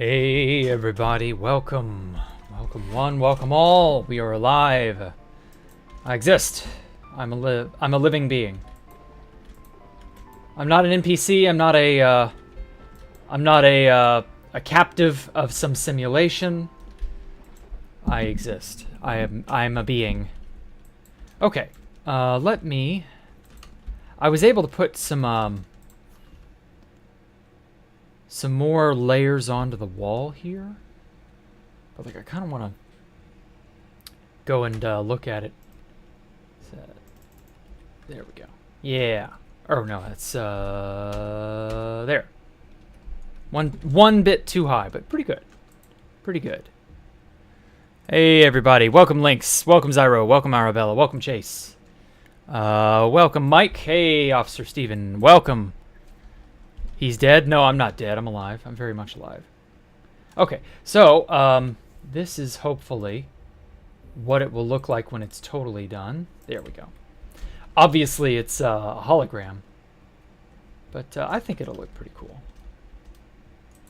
Hey everybody, welcome. Welcome one, welcome all. We are alive. I exist. I'm a living being. I'm not an NPC, I'm not a captive of some simulation. I exist. I'm a being. Okay. I was able to put some more layers onto the wall here, but like I kind of want to go and look at it. There we go. Yeah. Oh no, that's there. One bit too high, but pretty good. Pretty good. Hey everybody, welcome Lynx, welcome Zyro, welcome Arabella, welcome Chase, welcome Mike. Hey Officer Steven, welcome. He's dead? No, I'm not dead. I'm alive. I'm very much alive. Okay, so this is hopefully what it will look like when it's totally done. There we go. Obviously, it's a hologram, but I think it'll look pretty cool.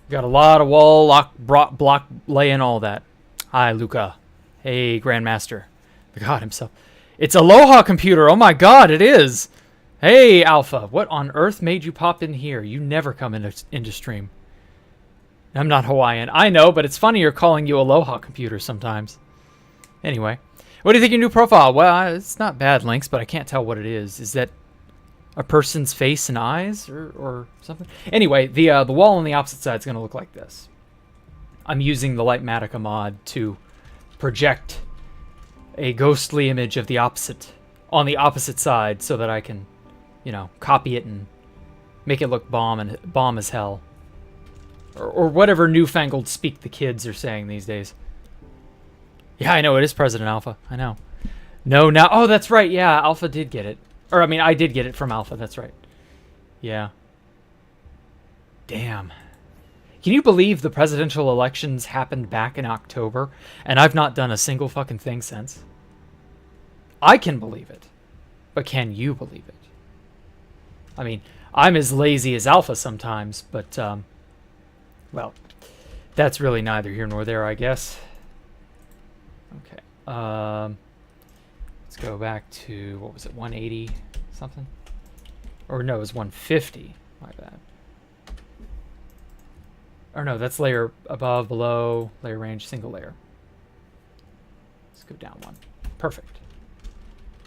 Got a lot of wall, block laying, all that. Hi, Luca. Hey, Grandmaster. The god himself. It's Aloha Computer. Oh my god, it is. Hey, Alpha, what on earth made you pop in here? You never come into stream. I'm not Hawaiian. I know, but it's funnier calling you Aloha Computer sometimes. Anyway, what do you think of your new profile? Well, it's not bad, Lynx, but I can't tell what it is. Is that a person's face and eyes or something? Anyway, the wall on the opposite side is going to look like this. I'm using the Lightmatica mod to project a ghostly image of the opposite on the opposite side so that I can, you know, copy it and make it look bomb as hell. Or whatever newfangled speak the kids are saying these days. Yeah, I know, it is President Alpha. I know. No, now... Oh, that's right, yeah, Alpha did get it. Or, I mean, I did get it from Alpha, that's right. Yeah. Damn. Can you believe the presidential elections happened back in October, and I've not done a single fucking thing since? I can believe it. But can you believe it? I mean, I'm as lazy as Alpha sometimes, but, well, that's really neither here nor there, I guess. Okay, let's go back to, what was it, 180 something? Or no, it was 150, my bad. Or no, that's layer above, below, layer range, single layer. Let's go down one. Perfect.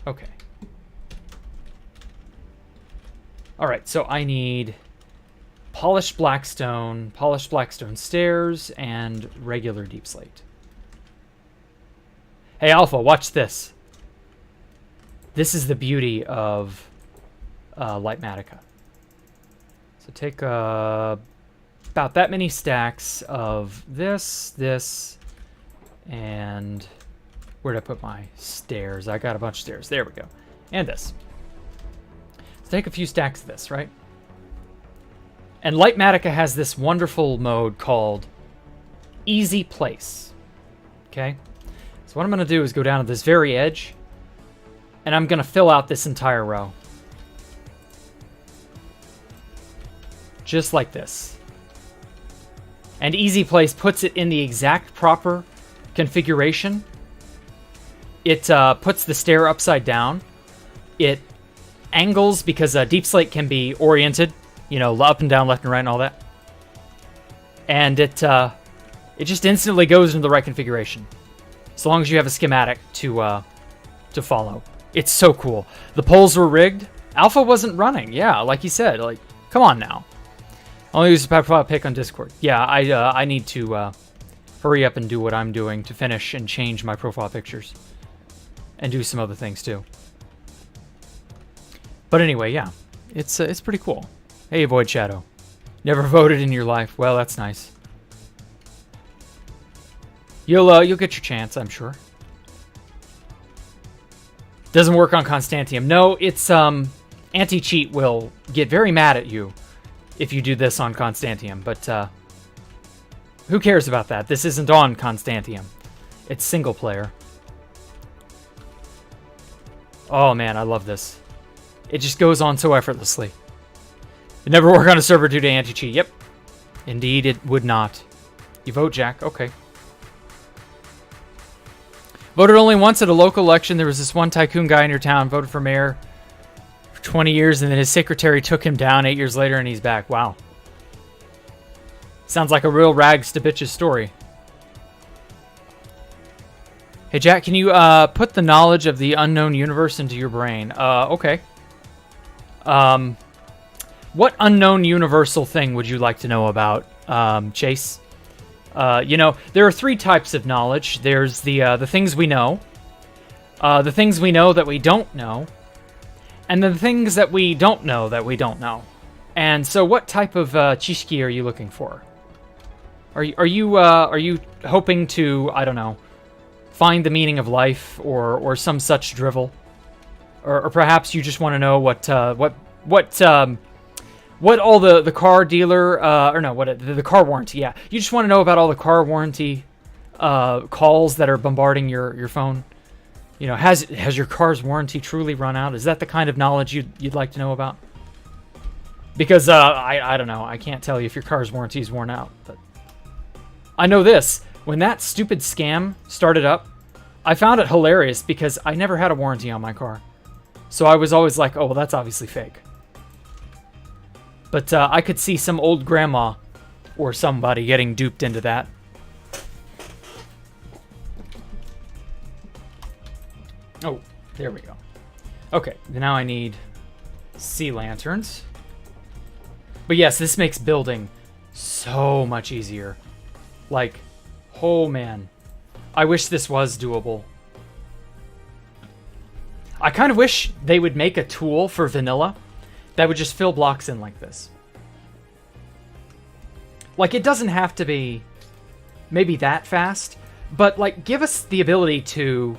Okay. Alright, so I need polished blackstone stairs, and regular deep slate. Hey Alpha, watch this. This is the beauty of Lightmatica. So take about that many stacks of this, and where'd I put my stairs? I got a bunch of stairs. There we go. And this. Let's take a few stacks of this, right? And Lightmatica has this wonderful mode called Easy Place. Okay? So what I'm going to do is go down to this very edge, and I'm going to fill out this entire row. Just like this. And Easy Place puts it in the exact proper configuration. It puts the stair upside down. It angles, because deep slate can be oriented, you know, up and down, left and right, and all that. And it just instantly goes into the right configuration, as long as you have a schematic to follow. It's so cool. The poles were rigged. Alpha wasn't running. Yeah, like he said. Like, come on now. Only use a profile pic on Discord. Yeah, I need to hurry up and do what I'm doing to finish and change my profile pictures, and do some other things too. But anyway, yeah, it's pretty cool. Hey, Void Shadow. Never voted in your life. Well, that's nice. You'll get your chance, I'm sure. Doesn't work on Constantium. No, it's anti-cheat will get very mad at you if you do this on Constantium, but who cares about that? This isn't on Constantium. It's single player. Oh man, I love this. It just goes on so effortlessly. It never work on a server due to anti-cheat. Yep. Indeed, it would not. You vote, Jack. Okay. Voted only once at a local election. There was this one tycoon guy in your town, voted for mayor for 20 years, and then his secretary took him down 8 years later, and he's back. Wow. Sounds like a real rags to bitches story. Hey, Jack, can you put the knowledge of the unknown universe into your brain? Okay. What unknown universal thing would you like to know about, Chase? You know, there are three types of knowledge. There's the things we know, the things we know that we don't know, and the things that we don't know that we don't know. And so, what type of chishiki are you looking for? Are you hoping to, I don't know, find the meaning of life or some such drivel, or perhaps you just want to know what all the car dealer the car warranty? Yeah, you just want to know about all the car warranty calls that are bombarding your phone. You know, has your car's warranty truly run out? Is that the kind of knowledge you'd like to know about? Because I don't know, I can't tell you if your car's warranty is worn out, but I know this. When that stupid scam started up, I found it hilarious because I never had a warranty on my car. So I was always like, oh, well, that's obviously fake. But I could see some old grandma or somebody getting duped into that. Oh, there we go. Okay, now I need sea lanterns. But yes, this makes building so much easier. Like, oh man. I wish this was doable. I kind of wish they would make a tool for vanilla that would just fill blocks in like this. Like, it doesn't have to be maybe that fast, but like, give us the ability to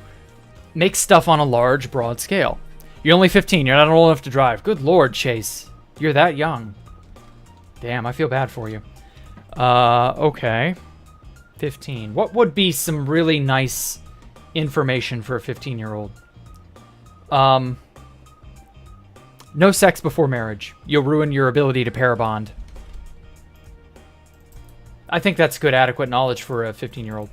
make stuff on a large, broad scale. You're only 15. You're not old enough to drive. Good Lord, Chase. You're that young. Damn, I feel bad for you. Okay. 15. What would be some really nice information for a 15-year-old? No sex before marriage. You'll ruin your ability to pair bond. I think that's good, adequate knowledge for a 15-year-old.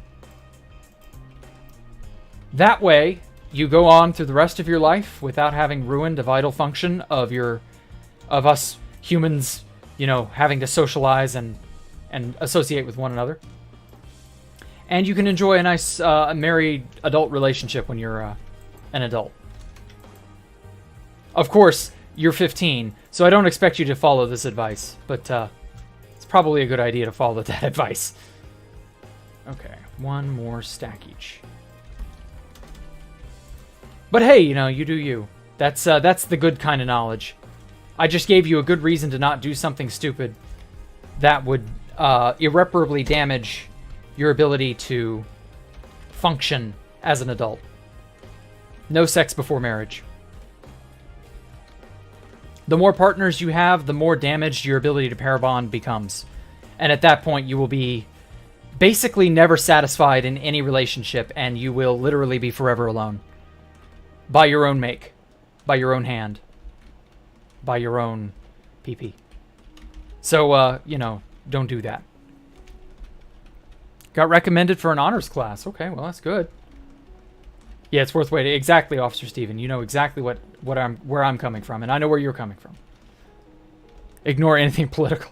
That way, you go on through the rest of your life without having ruined a vital function of us humans, you know, having to socialize and associate with one another. And you can enjoy a nice married adult relationship when you're an adult. Of course, you're 15, so I don't expect you to follow this advice, but it's probably a good idea to follow that advice. Okay, one more stack each. But hey, you know, you do you. That's the good kind of knowledge. I just gave you a good reason to not do something stupid that would irreparably damage your ability to function as an adult. No sex before marriage. The more partners you have, the more damaged your ability to pair bond becomes. And at that point, you will be basically never satisfied in any relationship, and you will literally be forever alone. By your own make. By your own hand. By your own pee-pee. So, you know, don't do that. Got recommended for an honors class. Okay, well, that's good. Yeah, it's worth waiting. Exactly, Officer Steven. You know exactly where I'm coming from, and I know where you're coming from. Ignore anything political.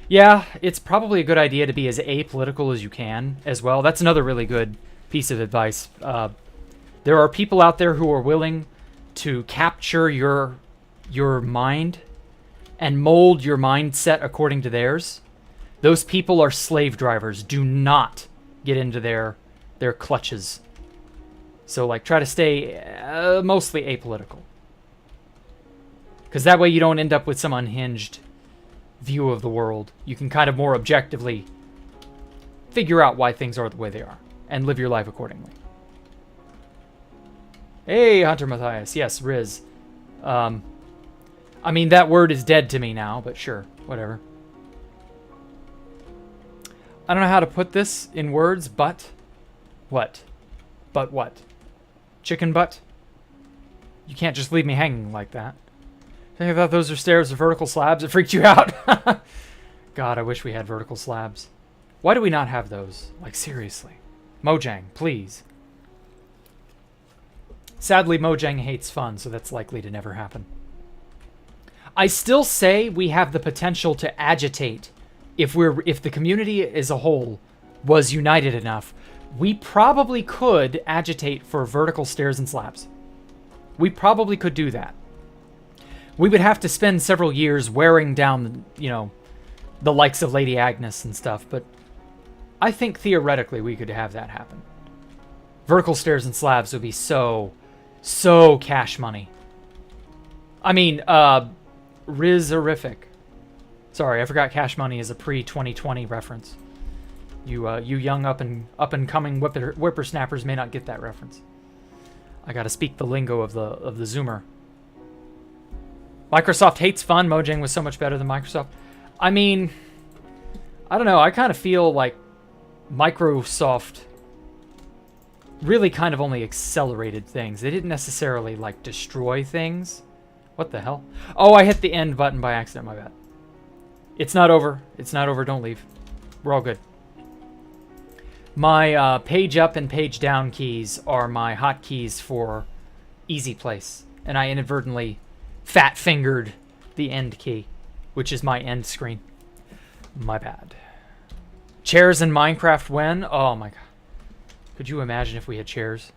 Yeah, it's probably a good idea to be as apolitical as you can as well. That's another really good piece of advice. There are people out there who are willing to capture your mind and mold your mindset according to theirs. Those people are slave drivers. Do not get into their clutches. So, like, try to stay mostly apolitical. Because that way you don't end up with some unhinged view of the world. You can kind of more objectively figure out why things are the way they are and live your life accordingly. Hey, Hunter Matthias. Yes, Riz. I mean, that word is dead to me now, but sure, whatever. I don't know how to put this in words, but... What? But what? Chicken butt? You can't just leave me hanging like that. I thought those are stairs or vertical slabs. It freaked you out. God, I wish we had vertical slabs. Why do we not have those? Like, seriously. Mojang, please. Sadly, Mojang hates fun, so that's likely to never happen. I still say we have the potential to agitate. If the community as a whole was united enough, we probably could agitate for vertical stairs and slabs. We probably could do that. We would have to spend several years wearing down, the likes of Lady Agnes and stuff, but I think theoretically we could have that happen. Vertical stairs and slabs would be so cash money. I mean, Rizzerific. Sorry, I forgot Cash Money is a pre-2020 reference. You young up and coming whippersnappers may not get that reference. I gotta speak the lingo of the Zoomer. Microsoft hates fun. Mojang was so much better than Microsoft. I mean, I don't know. I kind of feel like Microsoft really kind of only accelerated things. They didn't necessarily like destroy things. What the hell? Oh, I hit the end button by accident. My bad. It's not over. It's not over. Don't leave. We're all good. My page up and page down keys are my hotkeys for easy place. And I inadvertently fat-fingered the end key, which is my end screen. My bad. Chairs in Minecraft when? Oh my god. Could you imagine if we had chairs?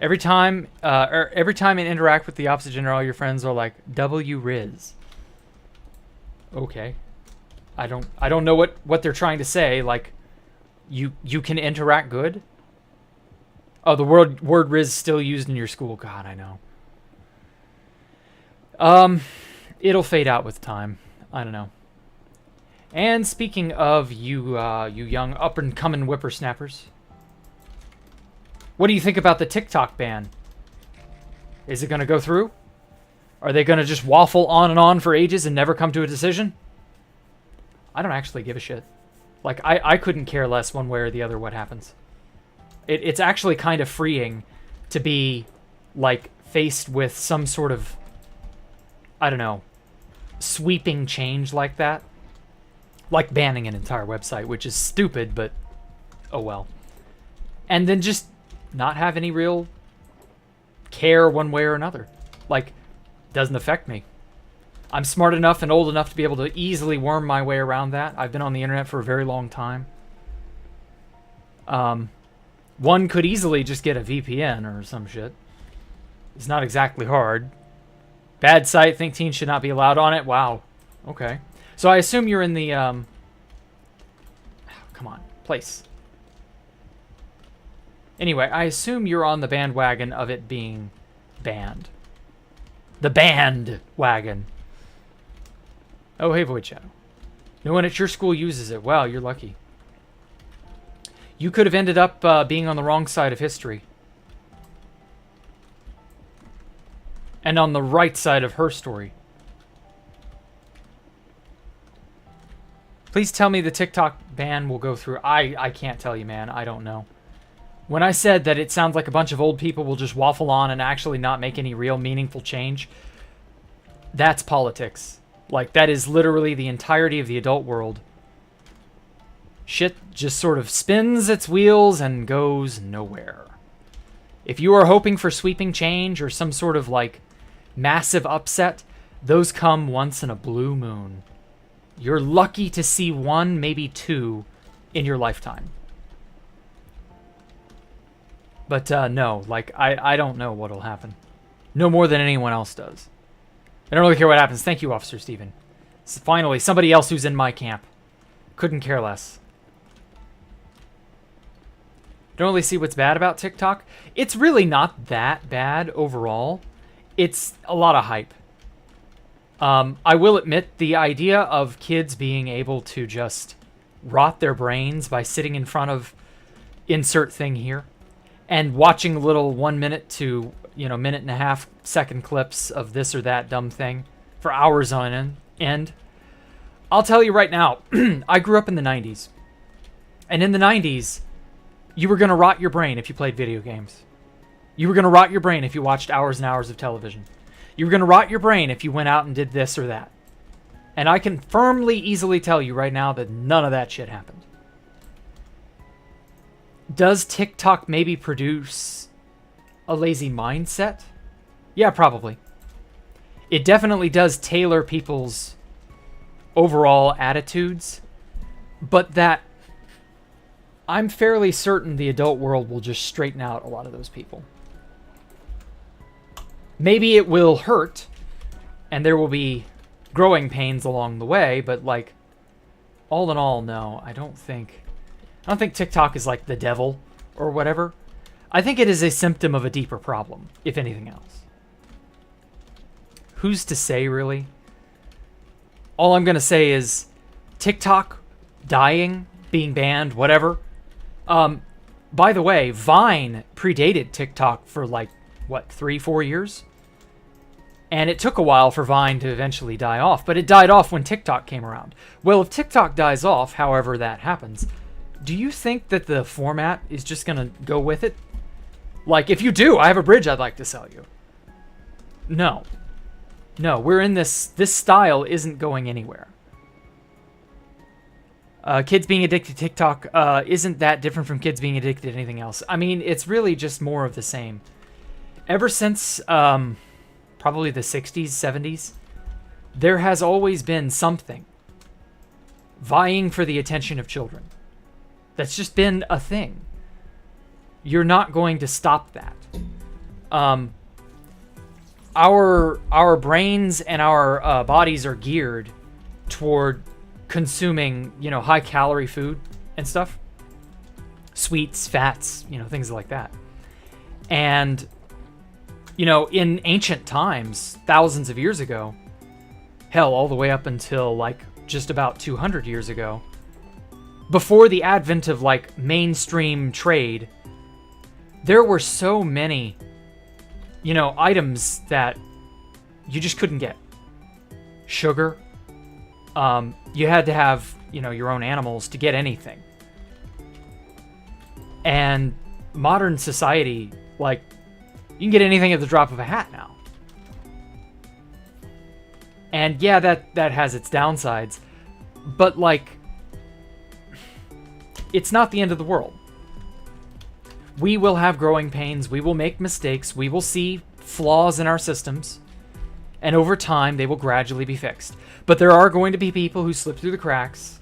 Every time you interact with the opposite gender, all your friends are like, W Riz. Okay. I don't know what they're trying to say. Like, you can interact good? Oh, the word Riz is still used in your school. God, I know. It'll fade out with time. I don't know. And speaking of you young up-and-coming whippersnappers, what do you think about the TickTock ban? Is it going to go through? Are they going to just waffle on and on for ages and never come to a decision? I don't actually give a shit. Like, I couldn't care less one way or the other what happens. It's actually kind of freeing to be, like, faced with some sort of, I don't know, sweeping change like that. Like banning an entire website, which is stupid, but oh well. And then just not have any real care one way or another. Like, doesn't affect me. I'm smart enough and old enough to be able to easily worm my way around that. I've been on the internet for a very long time. One could easily just get a VPN or some shit. It's not exactly hard. Bad site, think teens should not be allowed on it. Wow. Okay. So I assume you're in the, come on, place. Anyway, I assume you're on the bandwagon of it being banned. The bandwagon. Oh, hey, Void Shadow. No one at your school uses it. Wow, you're lucky. You could have ended up being on the wrong side of history. And on the right side of her story. Please tell me the TikTok ban will go through. I can't tell you, man. I don't know. When I said that it sounds like a bunch of old people will just waffle on and actually not make any real meaningful change, that's politics. Like, that is literally the entirety of the adult world. Shit just sort of spins its wheels and goes nowhere. If you are hoping for sweeping change or some sort of, like, massive upset, those come once in a blue moon. You're lucky to see one, maybe two, in your lifetime. But, no, like, I don't know what'll happen. No more than anyone else does. I don't really care what happens. Thank you, Officer Steven. Finally, somebody else who's in my camp. Couldn't care less. Don't really see what's bad about TikTok. It's really not that bad overall. It's a lot of hype. I will admit the idea of kids being able to just rot their brains by sitting in front of insert thing here and watching little 1 minute to, minute and a half second clips of this or that dumb thing for hours on end. I'll tell you right now, I grew up in the 90s. And in the 90s, you were going to rot your brain if you played video games. You were going to rot your brain if you watched hours and hours of television. You were going to rot your brain if you went out and did this or that. And I can firmly, easily tell you right now that none of that shit happened. Does TikTok maybe produce a lazy mindset? Yeah, probably. It definitely does tailor people's overall attitudes, but that I'm fairly certain the adult world will just straighten out a lot of those people. Maybe it will hurt, and there will be growing pains along the way, but like, all in all, no, I don't think TikTok is like the devil or whatever. I think it is a symptom of a deeper problem, if anything else. Who's to say, really? All I'm going to say is TikTok dying, being banned, whatever. By the way, Vine predated TikTok for like, what, 3-4 years? And it took a while for Vine to eventually die off, but it died off when TikTok came around. Well, if TikTok dies off, however that happens, do you think that the format is just going to go with it? Like, if you do, I have a bridge I'd like to sell you. No. No, we're in this style isn't going anywhere. Kids being addicted to TikTok isn't that different from kids being addicted to anything else. I mean, it's really just more of the same. Ever since probably the 60s, 70s, there has always been something vying for the attention of children. That's just been a thing. You're not going to stop that. Our brains and our bodies are geared toward consuming, high calorie food and stuff, sweets, fats, things like that. And in ancient times, thousands of years ago, hell, all the way up until like just about 200 years ago, before the advent of like mainstream trade, there were so many items that you just couldn't get. Sugar. You had to have, your own animals to get anything. And modern society, like, you can get anything at the drop of a hat now. And yeah, that has its downsides. But, like, it's not the end of the world. We will have growing pains. We will make mistakes. We will see flaws in our systems. And over time, they will gradually be fixed. But there are going to be people who slip through the cracks.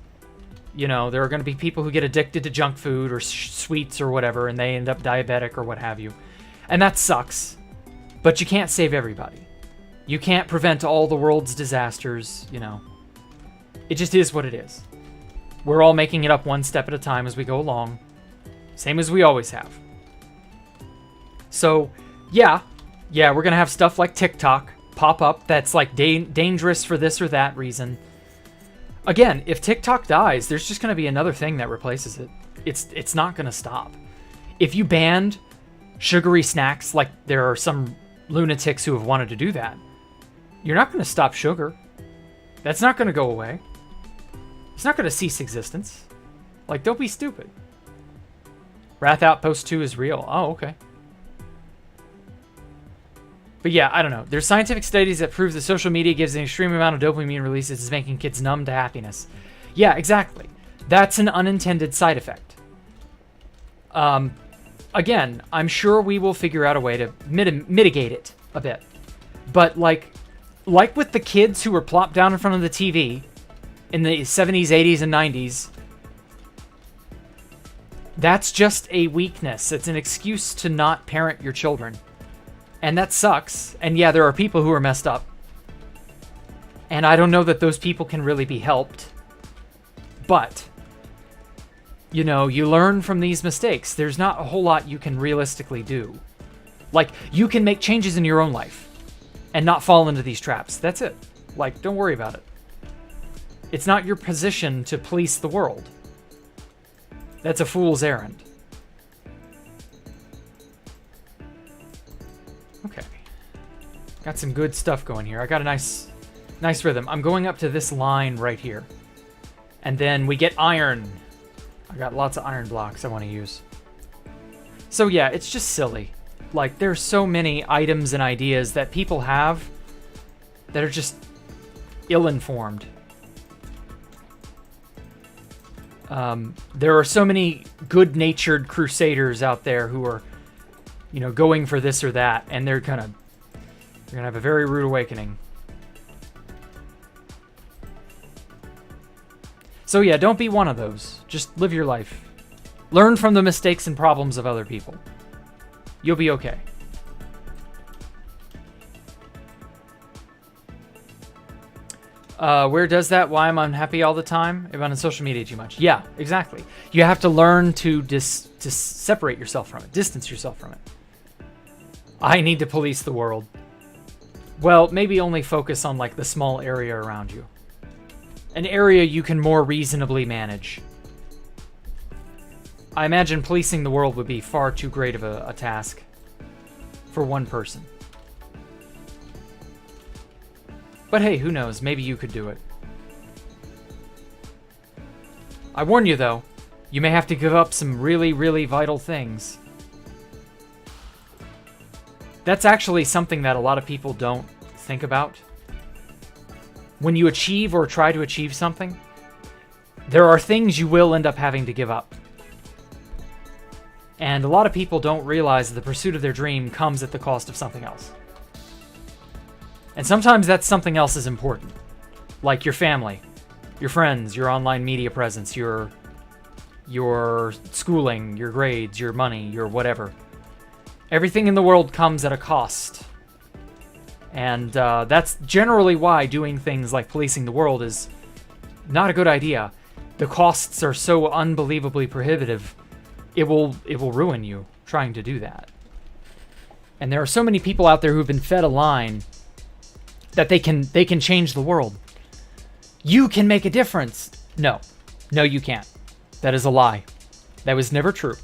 There are going to be people who get addicted to junk food or sweets or whatever, and they end up diabetic or what have you. And that sucks. But you can't save everybody. You can't prevent all the world's disasters, It just is what it is. We're all making it up one step at a time as we go along. Same as we always have. So, yeah, we're going to have stuff like TikTok pop up that's like dangerous for this or that reason. Again, if TikTok dies, there's just going to be another thing that replaces it. It's not going to stop. If you banned sugary snacks, like there are some lunatics who have wanted to do that, you're not going to stop sugar. That's not going to go away. It's not going to cease existence. Like, don't be stupid. Wrath Outpost 2 is real. Oh, okay. But yeah, I don't know. There's scientific studies that prove that social media gives an extreme amount of dopamine releases, is making kids numb to happiness. Yeah, exactly. That's an unintended side effect. Again, I'm sure we will figure out a way to mitigate it a bit. But like with the kids who were plopped down in front of the TV in the 70s, 80s, and 90s, that's just a weakness. It's an excuse to not parent your children. And that sucks. And yeah, there are people who are messed up. And I don't know that those people can really be helped. But, you learn from these mistakes. There's not a whole lot you can realistically do. Like, you can make changes in your own life and not fall into these traps. That's it. Like, don't worry about it. It's not your position to police the world. That's a fool's errand. Okay. Got some good stuff going here. I got a nice rhythm. I'm going up to this line right here. And then we get iron. I got lots of iron blocks I want to use. So yeah, it's just silly. Like, there's so many items and ideas that people have that are just ill-informed. There are so many good-natured crusaders out there who are, you know, going for this or that, and they're gonna have a very rude awakening. So yeah, don't be one of those. Just live your life. Learn from the mistakes and problems of other people. You'll be okay. Where does that? Why I'm unhappy all the time? I'm on social media too much. Yeah, exactly. You have to learn to separate yourself from it, distance yourself from it. I need to police the world. Well, maybe only focus on like the small area around you. An area you can more reasonably manage. I imagine policing the world would be far too great of a task for one person. But hey, who knows? Maybe you could do it. I warn you though, you may have to give up some really, really vital things. That's actually something that a lot of people don't think about. When you achieve or try to achieve something, there are things you will end up having to give up. And a lot of people don't realize that the pursuit of their dream comes at the cost of something else. And sometimes that something else is important. Like your family, your friends, your online media presence, your schooling, your grades, your money, your whatever. Everything in the world comes at a cost. And that's generally why doing things like policing the world is not a good idea. The costs are so unbelievably prohibitive, it will ruin you trying to do that. And there are so many people out there who've been fed a line that they can change the world. You can make a difference. No, you can't. That is a lie. That was never true.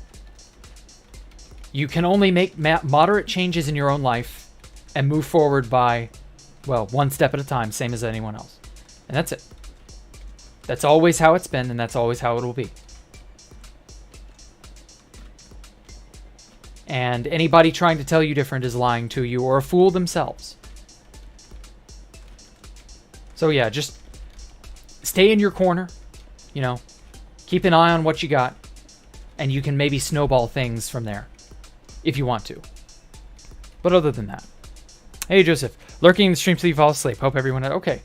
You can only make moderate changes in your own life and move forward by, well, one step at a time, same as anyone else. And that's it. That's always how it's been, and that's always how it will be. And anybody trying to tell you different is lying to you or a fool themselves. So yeah, just stay in your corner, you know, keep an eye on what you got, and you can maybe snowball things from there, if you want to. But other than that, hey Joseph, lurking in the stream till you fall asleep. Hope everyone, okay.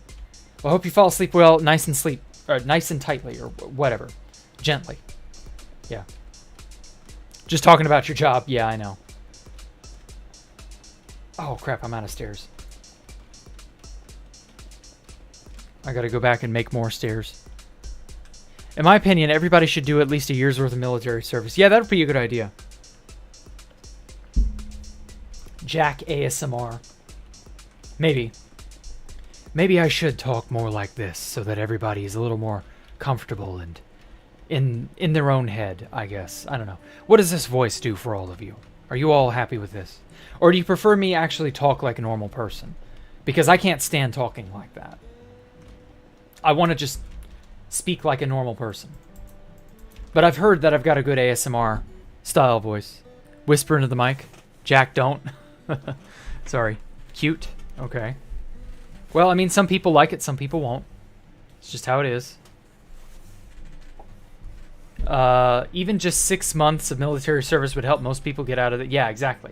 Well, hope you fall asleep well, nice and tightly, or whatever, gently. Yeah. Just talking about your job, yeah, I know. Oh crap, I'm out of stairs. I gotta go back and make more stairs. In my opinion, everybody should do at least a year's worth of military service. Yeah, that would be a good idea. Jack ASMR. Maybe. Maybe I should talk more like this so that everybody is a little more comfortable and in their own head, I guess. I don't know. What does this voice do for all of you? Are you all happy with this? Or do you prefer me actually talk like a normal person? Because I can't stand talking like that. I want to just speak like a normal person. But I've heard that I've got a good ASMR style voice. Whisper into the mic. Jack, don't. Sorry. Cute. Okay. Well, I mean, some people like it, some people won't. It's just how it is. Even just 6 months of military service would help most people get out of it. Yeah, exactly.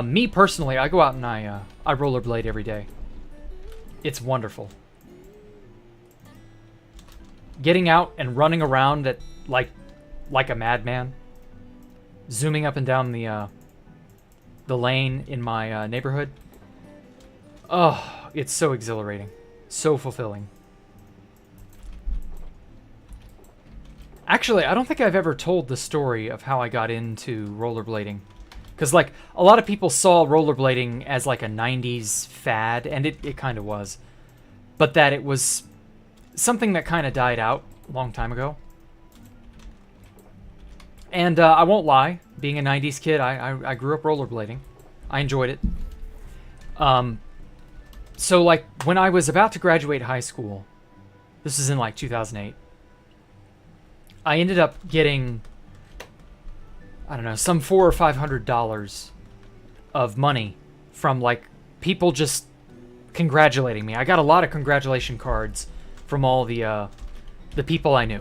Me personally, I go out and I rollerblade every day. It's wonderful. Getting out and running around at like a madman, zooming up and down the lane in my neighborhood. Oh, it's so exhilarating, so fulfilling. Actually, I don't think I've ever told the story of how I got into rollerblading. Because, like, a lot of people saw rollerblading as, like, a 90s fad, and it kind of was. But that it was something that kind of died out a long time ago. And I won't lie, being a 90s kid, I grew up rollerblading. I enjoyed it. So, like, when I was about to graduate high school, this is in, like, 2008, I ended up getting, I don't know, some $400 or $500 of money from, like, people just congratulating me. I got a lot of congratulation cards from all the people I knew.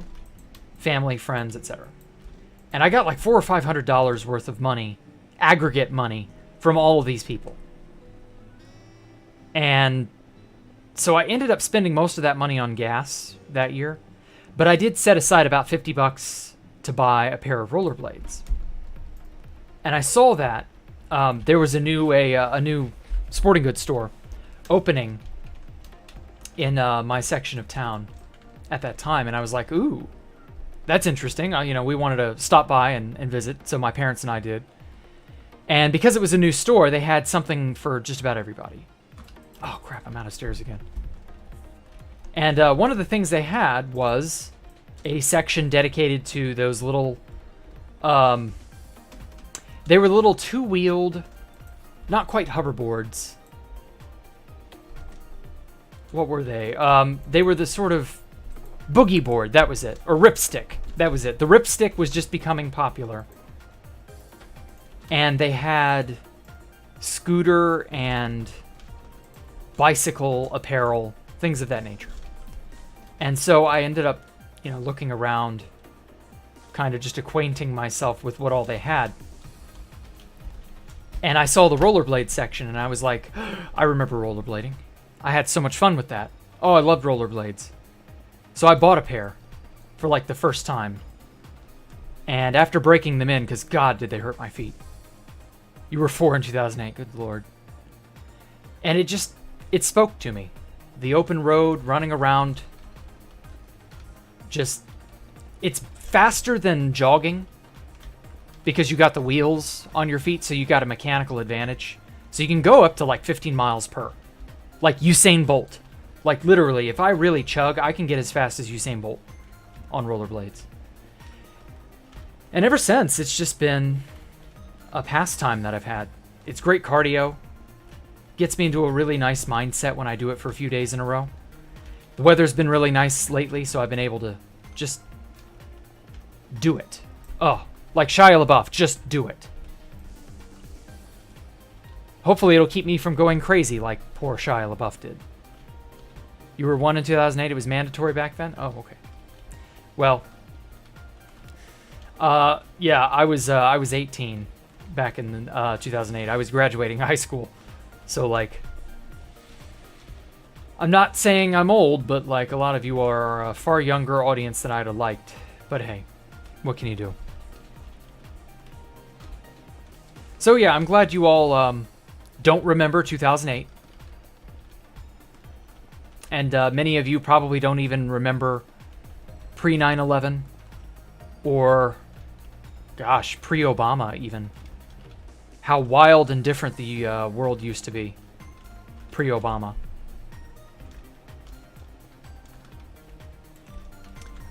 family, friends, etc. And I got like $400 or $500 worth of money, aggregate money, from all of these people. And so I ended up spending most of that money on gas that year, but I did set aside about $50 to buy a pair of rollerblades. And I saw that there was a new sporting goods store opening in my section of town at that time, and I was like, ooh, that's interesting. We wanted to stop by and visit, so my parents and I did. And because it was a new store, they had something for just about everybody. Oh crap, I'm out of stairs again. And one of the things they had was a section dedicated to those little, they were little two-wheeled, not quite hoverboards. What were they? They were the sort of boogie board, that was it. Or ripstick, that was it. The ripstick was just becoming popular. And they had scooter and bicycle apparel, things of that nature. And so I ended up, looking around, kind of just acquainting myself with what all they had. And I saw the rollerblade section, and I was like, I remember rollerblading. I had so much fun with that. Oh, I loved rollerblades. So I bought a pair for like the first time. And after breaking them in, because God, did they hurt my feet. You were 4 in 2008, good Lord. And it spoke to me. The open road, running around, it's faster than jogging because you got the wheels on your feet, so you got a mechanical advantage. So you can go up to like 15 miles per. Like Usain Bolt. Like literally, if I really chug, I can get as fast as Usain Bolt on rollerblades. And ever since, it's just been a pastime that I've had. It's great cardio. Gets me into a really nice mindset when I do it for a few days in a row. The weather's been really nice lately, so I've been able to just do it. Oh, like Shia LaBeouf, just do it. Hopefully it'll keep me from going crazy like poor Shia LaBeouf did. You were 1 in 2008, it was mandatory back then? Oh, okay. Well, yeah, I was 18 back in 2008. I was graduating high school. So, like, I'm not saying I'm old, but, like, a lot of you are a far younger audience than I'd have liked. But, hey, what can you do? So, yeah, I'm glad you all don't remember 2008. And many of you probably don't even remember pre-9/11 or, gosh, pre-Obama even. How wild and different the world used to be pre-Obama.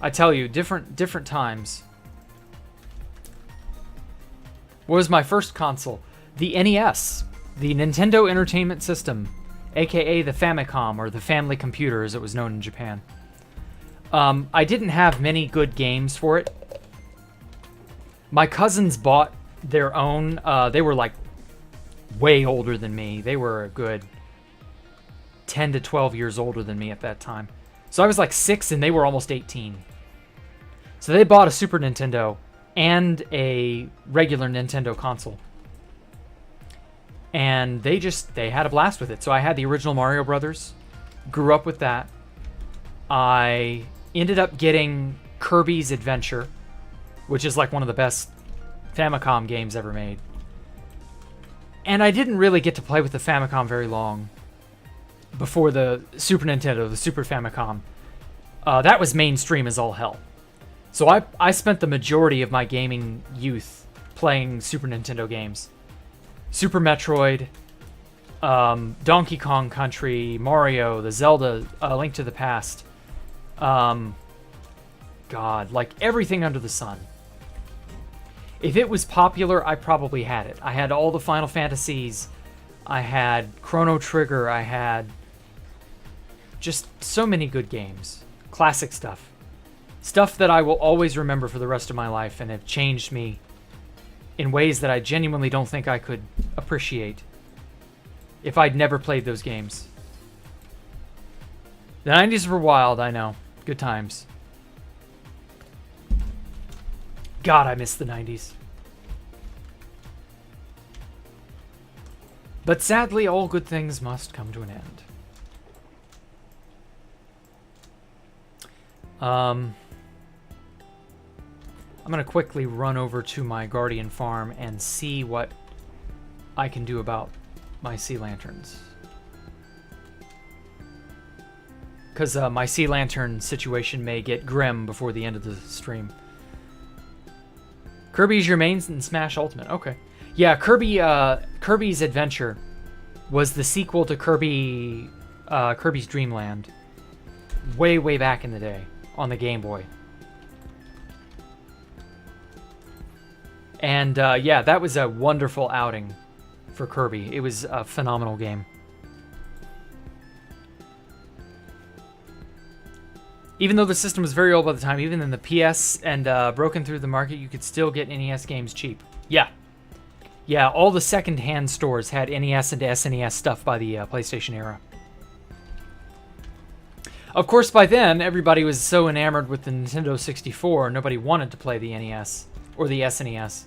I tell you, different times. What was my first console? The NES, the Nintendo Entertainment System, aka the Famicom, or the Family Computer as it was known in Japan. I didn't have many good games for it. My cousins bought their own. They were like way older than me. They were a good 10 to 12 years older than me at that time. So I was like 6 and they were almost 18. So they bought a Super Nintendo and a regular Nintendo console. And they had a blast with it. So I had the original Mario Brothers, grew up with that. I ended up getting Kirby's Adventure, which is like one of the best Famicom games ever made. And I didn't really get to play with the Famicom very long before the Super Nintendo, the Super Famicom. That was mainstream as all hell. So I spent the majority of my gaming youth playing Super Nintendo games. Super Metroid, Donkey Kong Country, Mario, the Zelda, Link to the Past. God, like everything under the sun. If it was popular, I probably had it. I had all the Final Fantasies. I had Chrono Trigger. I had just so many good games. Classic stuff. Stuff that I will always remember for the rest of my life and have changed me in ways that I genuinely don't think I could appreciate if I'd never played those games. The 90s were wild, I know. Good times. God, I miss the 90s. But sadly, all good things must come to an end. I'm going to quickly run over to my Guardian farm and see what I can do about my sea lanterns. Because my sea lantern situation may get grim before the end of the stream. Kirby's your main in Smash Ultimate. Okay. Yeah, Kirby's Adventure was the sequel to Kirby's Dream Land. Way, way back in the day on the Game Boy. And yeah, that was a wonderful outing for Kirby. It was a phenomenal game. Even though the system was very old by the time, even in the PS and broken through the market, you could still get NES games cheap. Yeah. Yeah, all the second-hand stores had NES and SNES stuff by the PlayStation era. Of course, by then, everybody was so enamored with the Nintendo 64, nobody wanted to play the NES or the SNES.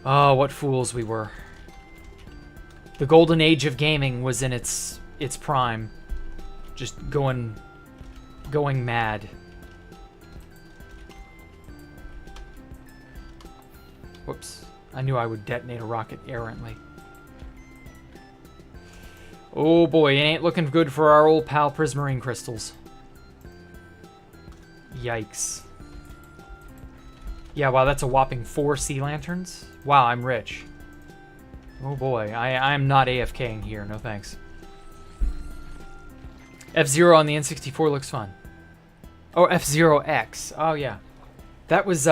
Oh, what fools we were. The golden age of gaming was in its prime. Just going mad. Whoops. I knew I would detonate a rocket errantly. Oh boy, it ain't looking good for our old pal Prismarine crystals. Yikes. Yeah, wow, that's a whopping 4 sea lanterns? Wow, I'm rich. Oh boy, I'm not AFKing here, no thanks. F-Zero on the N64 looks fun. Oh, F-Zero X. Oh yeah. That was,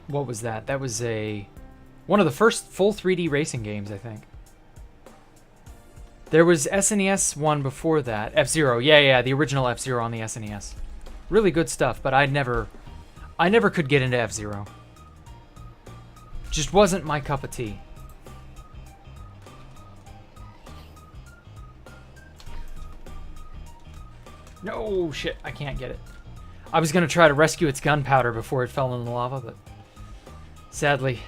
what was that? That was one of the first full 3D racing games, I think. There was SNES one before that. F-Zero, yeah, the original F-Zero on the SNES. Really good stuff, but I never could get into F-Zero. Just wasn't my cup of tea. No, shit, I can't get it. I was gonna try to rescue its gunpowder before it fell in the lava, but sadly,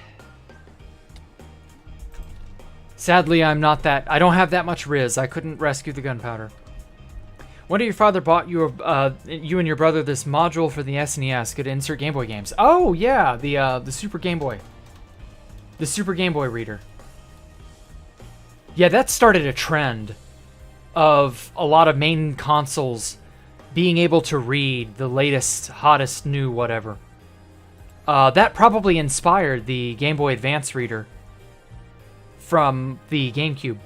I don't have that much Riz. I couldn't rescue the gunpowder. When did your father bought you and your brother this module for the SNES? Could insert Game Boy games. Oh yeah, the Super Game Boy. The Super Game Boy reader. Yeah, that started a trend of a lot of main consoles being able to read the latest, hottest, new whatever. That probably inspired the Game Boy Advance reader from the GameCube.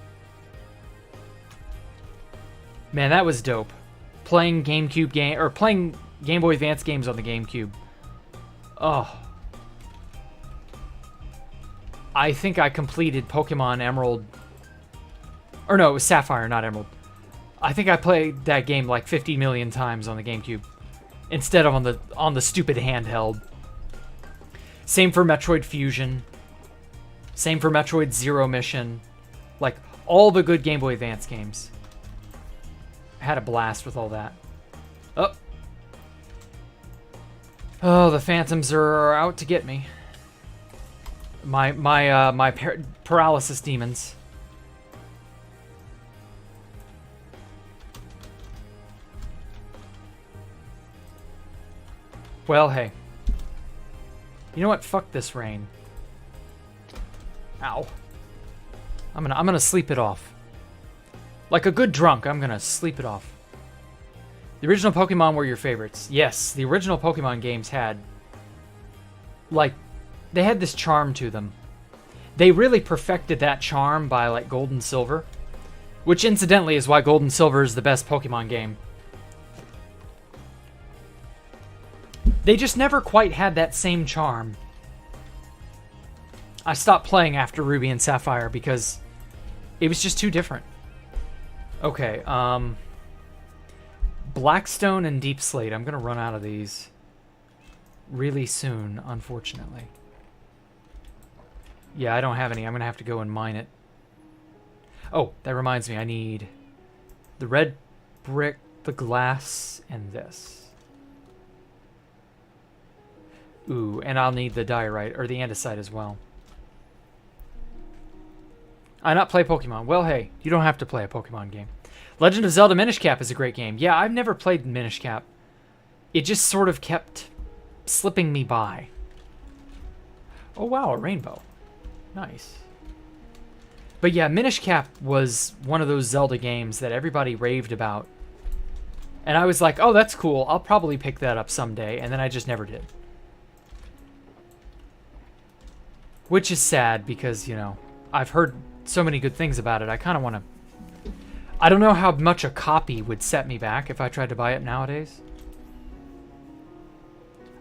Man, that was dope. Playing GameCube playing Game Boy Advance games on the GameCube. Oh. I think I completed Pokemon Emerald. Or no, it was Sapphire, not Emerald. I think I played that game like 50 million times on the GameCube instead of on the stupid handheld. Same for Metroid Fusion. Same for Metroid Zero Mission. Like, all the good Game Boy Advance games. I had a blast with all that. Oh. Oh, the Phantoms are out to get me. My paralysis demons. Well, hey. You know what? Fuck this rain. Ow. I'm gonna sleep it off. Like a good drunk, I'm gonna sleep it off. The original Pokemon were your favorites. Yes, the original Pokemon games had... like, they had this charm to them. They really perfected that charm by, like, Gold and Silver. Which, incidentally, is why Gold and Silver is the best Pokemon game. They just never quite had that same charm. I stopped playing after Ruby and Sapphire because it was just too different. Okay, Blackstone and Deep Slate. I'm gonna run out of these really soon, unfortunately. Yeah, I don't have any. I'm gonna have to go and mine it. Oh, that reminds me. I need the red brick, the glass, and this. Ooh, and I'll need the diorite, or the andesite as well. I not play Pokemon. Well, hey, you don't have to play a Pokemon game. Legend of Zelda Minish Cap is a great game. Yeah, I've never played Minish Cap. It just sort of kept slipping me by. Oh, wow, a rainbow. Nice. But yeah, Minish Cap was one of those Zelda games that everybody raved about. And I was like, oh, that's cool. I'll probably pick that up someday. And then I just never did. Which is sad because, you know, I've heard so many good things about it. I kind of want to... I don't know how much a copy would set me back if I tried to buy it nowadays.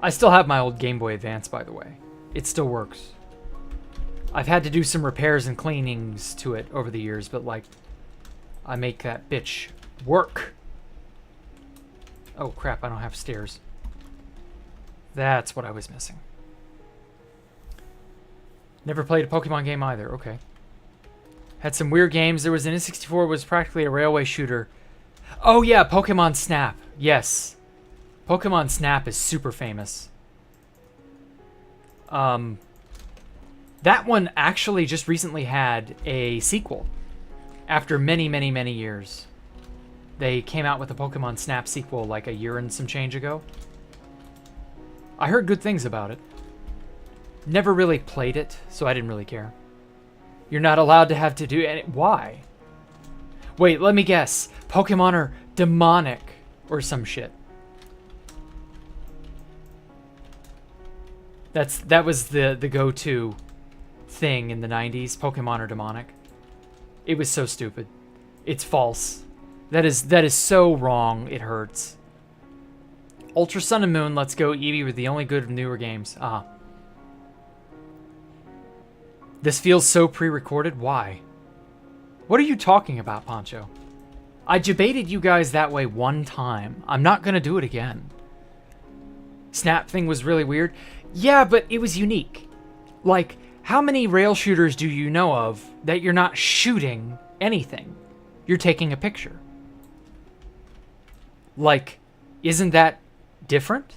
I still have my old Game Boy Advance, by the way. It still works. I've had to do some repairs and cleanings to it over the years, but, like, I make that bitch work. Oh, crap, I don't have stairs. That's what I was missing. Never played a Pokemon game either. Okay. Had some weird games. There was an N64 was practically a railway shooter. Oh, yeah, Pokemon Snap. Yes. Pokemon Snap is super famous. That one actually just recently had a sequel. After many, many, many years. They came out with a Pokemon Snap sequel like a year and some change ago. I heard good things about it. Never really played it, so I didn't really care. You're not allowed to have to do any... Why? Wait, let me guess. Pokemon are demonic or some shit. That was the go-to thing in the 90s. Pokemon are demonic. It was so stupid. It's false. That is so wrong. It hurts. Ultra Sun and Moon, let's go. Eevee were the only good newer games. Ah. This feels so pre-recorded. Why? What are you talking about, Poncho? I debated you guys that way one time. I'm not gonna do it again. Snap thing was really weird. Yeah, but it was unique. Like, how many rail shooters do you know of that you're not shooting anything? You're taking a picture. Like, isn't that different?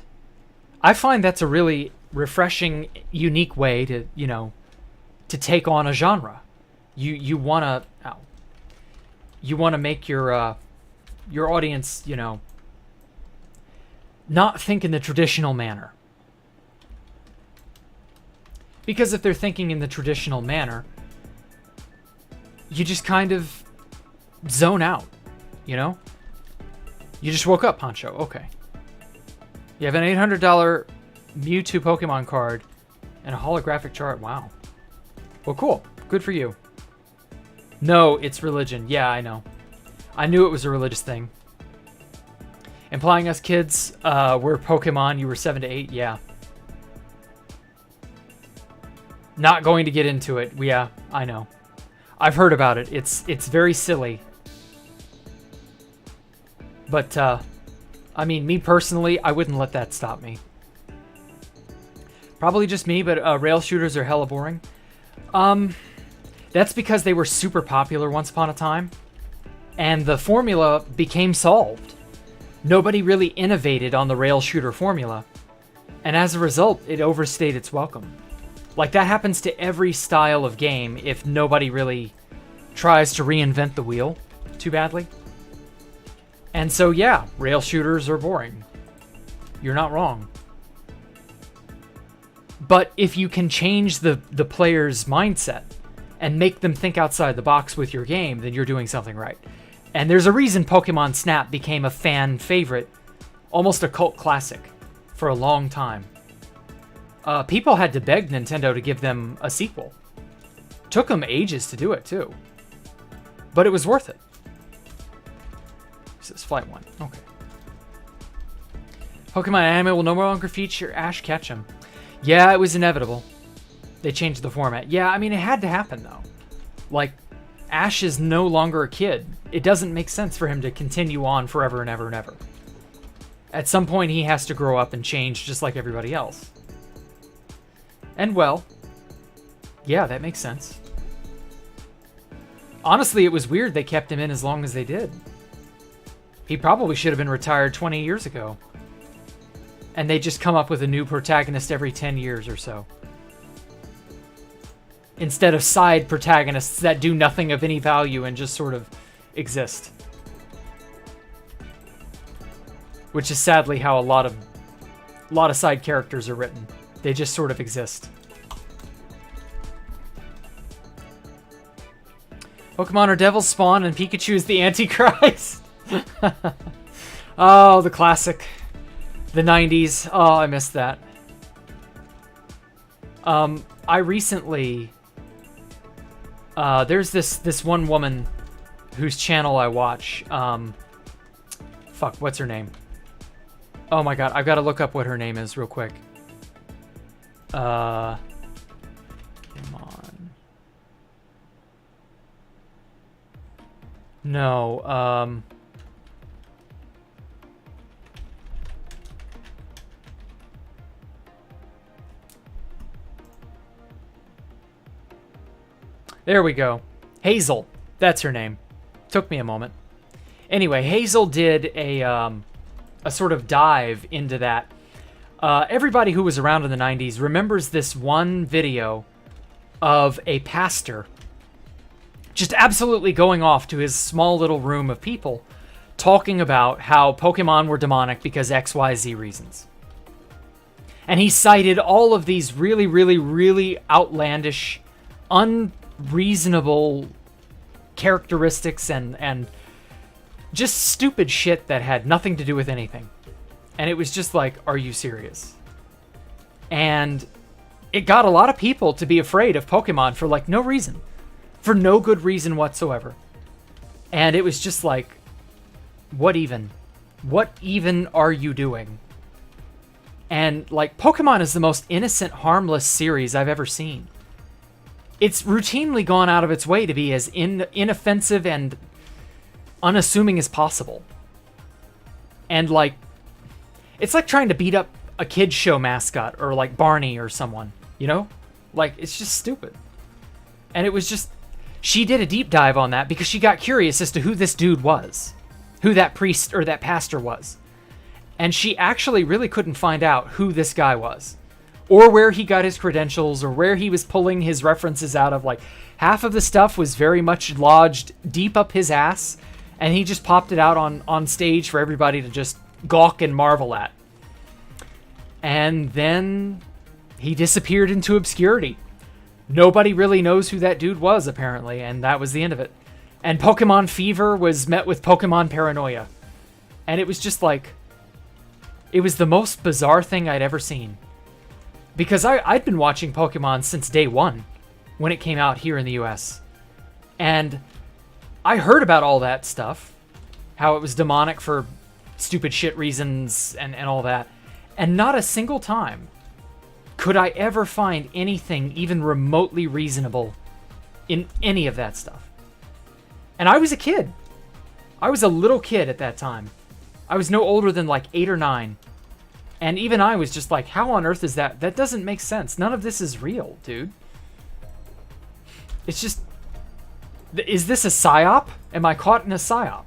I find that's a really refreshing, unique way to, you know, to take on a genre. You wanna make your audience, you know, not think in the traditional manner. Because if they're thinking in the traditional manner, you just kind of zone out, you know? You just woke up, Poncho. Okay. You have an $800 Mewtwo Pokemon card and a holographic chart. Wow. Well, cool. Good for you. No, it's religion. Yeah, I know. I knew it was a religious thing. Implying us kids were Pokemon. You were 7 to 8. Yeah. Not going to get into it. Yeah, I know. I've heard about it. It's very silly. But, I mean, me personally, I wouldn't let that stop me. Probably just me, but rail shooters are hella boring. That's because they were super popular once upon a time, and the formula became solved. Nobody really innovated on the rail shooter formula, and as a result, it overstayed its welcome. Like, that happens to every style of game if nobody really tries to reinvent the wheel too badly. And so, yeah, rail shooters are boring. You're not wrong. But if you can change the player's mindset and make them think outside the box with your game, then you're doing something right. And there's a reason Pokemon Snap became a fan favorite, almost a cult classic, for a long time. People had to beg Nintendo to give them a sequel. Took them ages to do it, too. But it was worth it. This is Flight 1. Okay. Pokemon anime will no longer feature Ash Ketchum. Yeah, it was inevitable. They changed the format. Yeah, I mean, it had to happen, though. Like, Ash is no longer a kid. It doesn't make sense for him to continue on forever and ever and ever. At some point, he has to grow up and change just like everybody else. And, well, yeah, that makes sense. Honestly, it was weird they kept him in as long as they did. He probably should have been retired 20 years ago. And they just come up with a new protagonist every 10 years or so. Instead of side protagonists that do nothing of any value and just sort of exist. Which is sadly how a lot of side characters are written. They just sort of exist. Pokemon are Devil's Spawn and Pikachu is the Antichrist. Oh, the classic. The 90s. Oh, I missed that. I recently... there's this one woman whose channel I watch. Fuck, what's her name? Oh my god, I've got to look up what her name is real quick. Come on. No, there we go. Hazel. That's her name. Took me a moment. Anyway, Hazel did a sort of dive into that. Everybody who was around in the 90s remembers this one video of a pastor just absolutely going off to his small little room of people talking about how Pokemon were demonic because XYZ reasons. And he cited all of these really, really, really outlandish, unreasonable characteristics and just stupid shit that had nothing to do with anything. And it was just like, are you serious? And it got a lot of people to be afraid of Pokemon for like no reason. For no good reason whatsoever. And it was just like, what even? What even are you doing? And like, Pokemon is the most innocent, harmless series I've ever seen. It's routinely gone out of its way to be as inoffensive and unassuming as possible. And like, it's like trying to beat up a kid's show mascot or like Barney or someone, you know? Like, it's just stupid. And it was just, she did a deep dive on that because she got curious as to who this dude was, who that priest or that pastor was. And she actually really couldn't find out who this guy was, or where he got his credentials, or where he was pulling his references out of. Like, half of the stuff was very much lodged deep up his ass, and he just popped it out on stage for everybody to just gawk and marvel at. And then he disappeared into obscurity. Nobody really knows who that dude was, apparently, and that was the end of it. And Pokemon Fever was met with Pokemon Paranoia. And it was just like, it was the most bizarre thing I'd ever seen. Because I'd been watching Pokemon since day one, when it came out here in the US. And I heard about all that stuff, how it was demonic for stupid shit reasons and all that. And not a single time could I ever find anything even remotely reasonable in any of that stuff. And I was a kid. I was a little kid at that time. I was no older than like 8 or 9. And even I was just like, how on earth is that? That doesn't make sense. None of this is real, dude. It's just, is this a psyop? Am I caught in a psyop?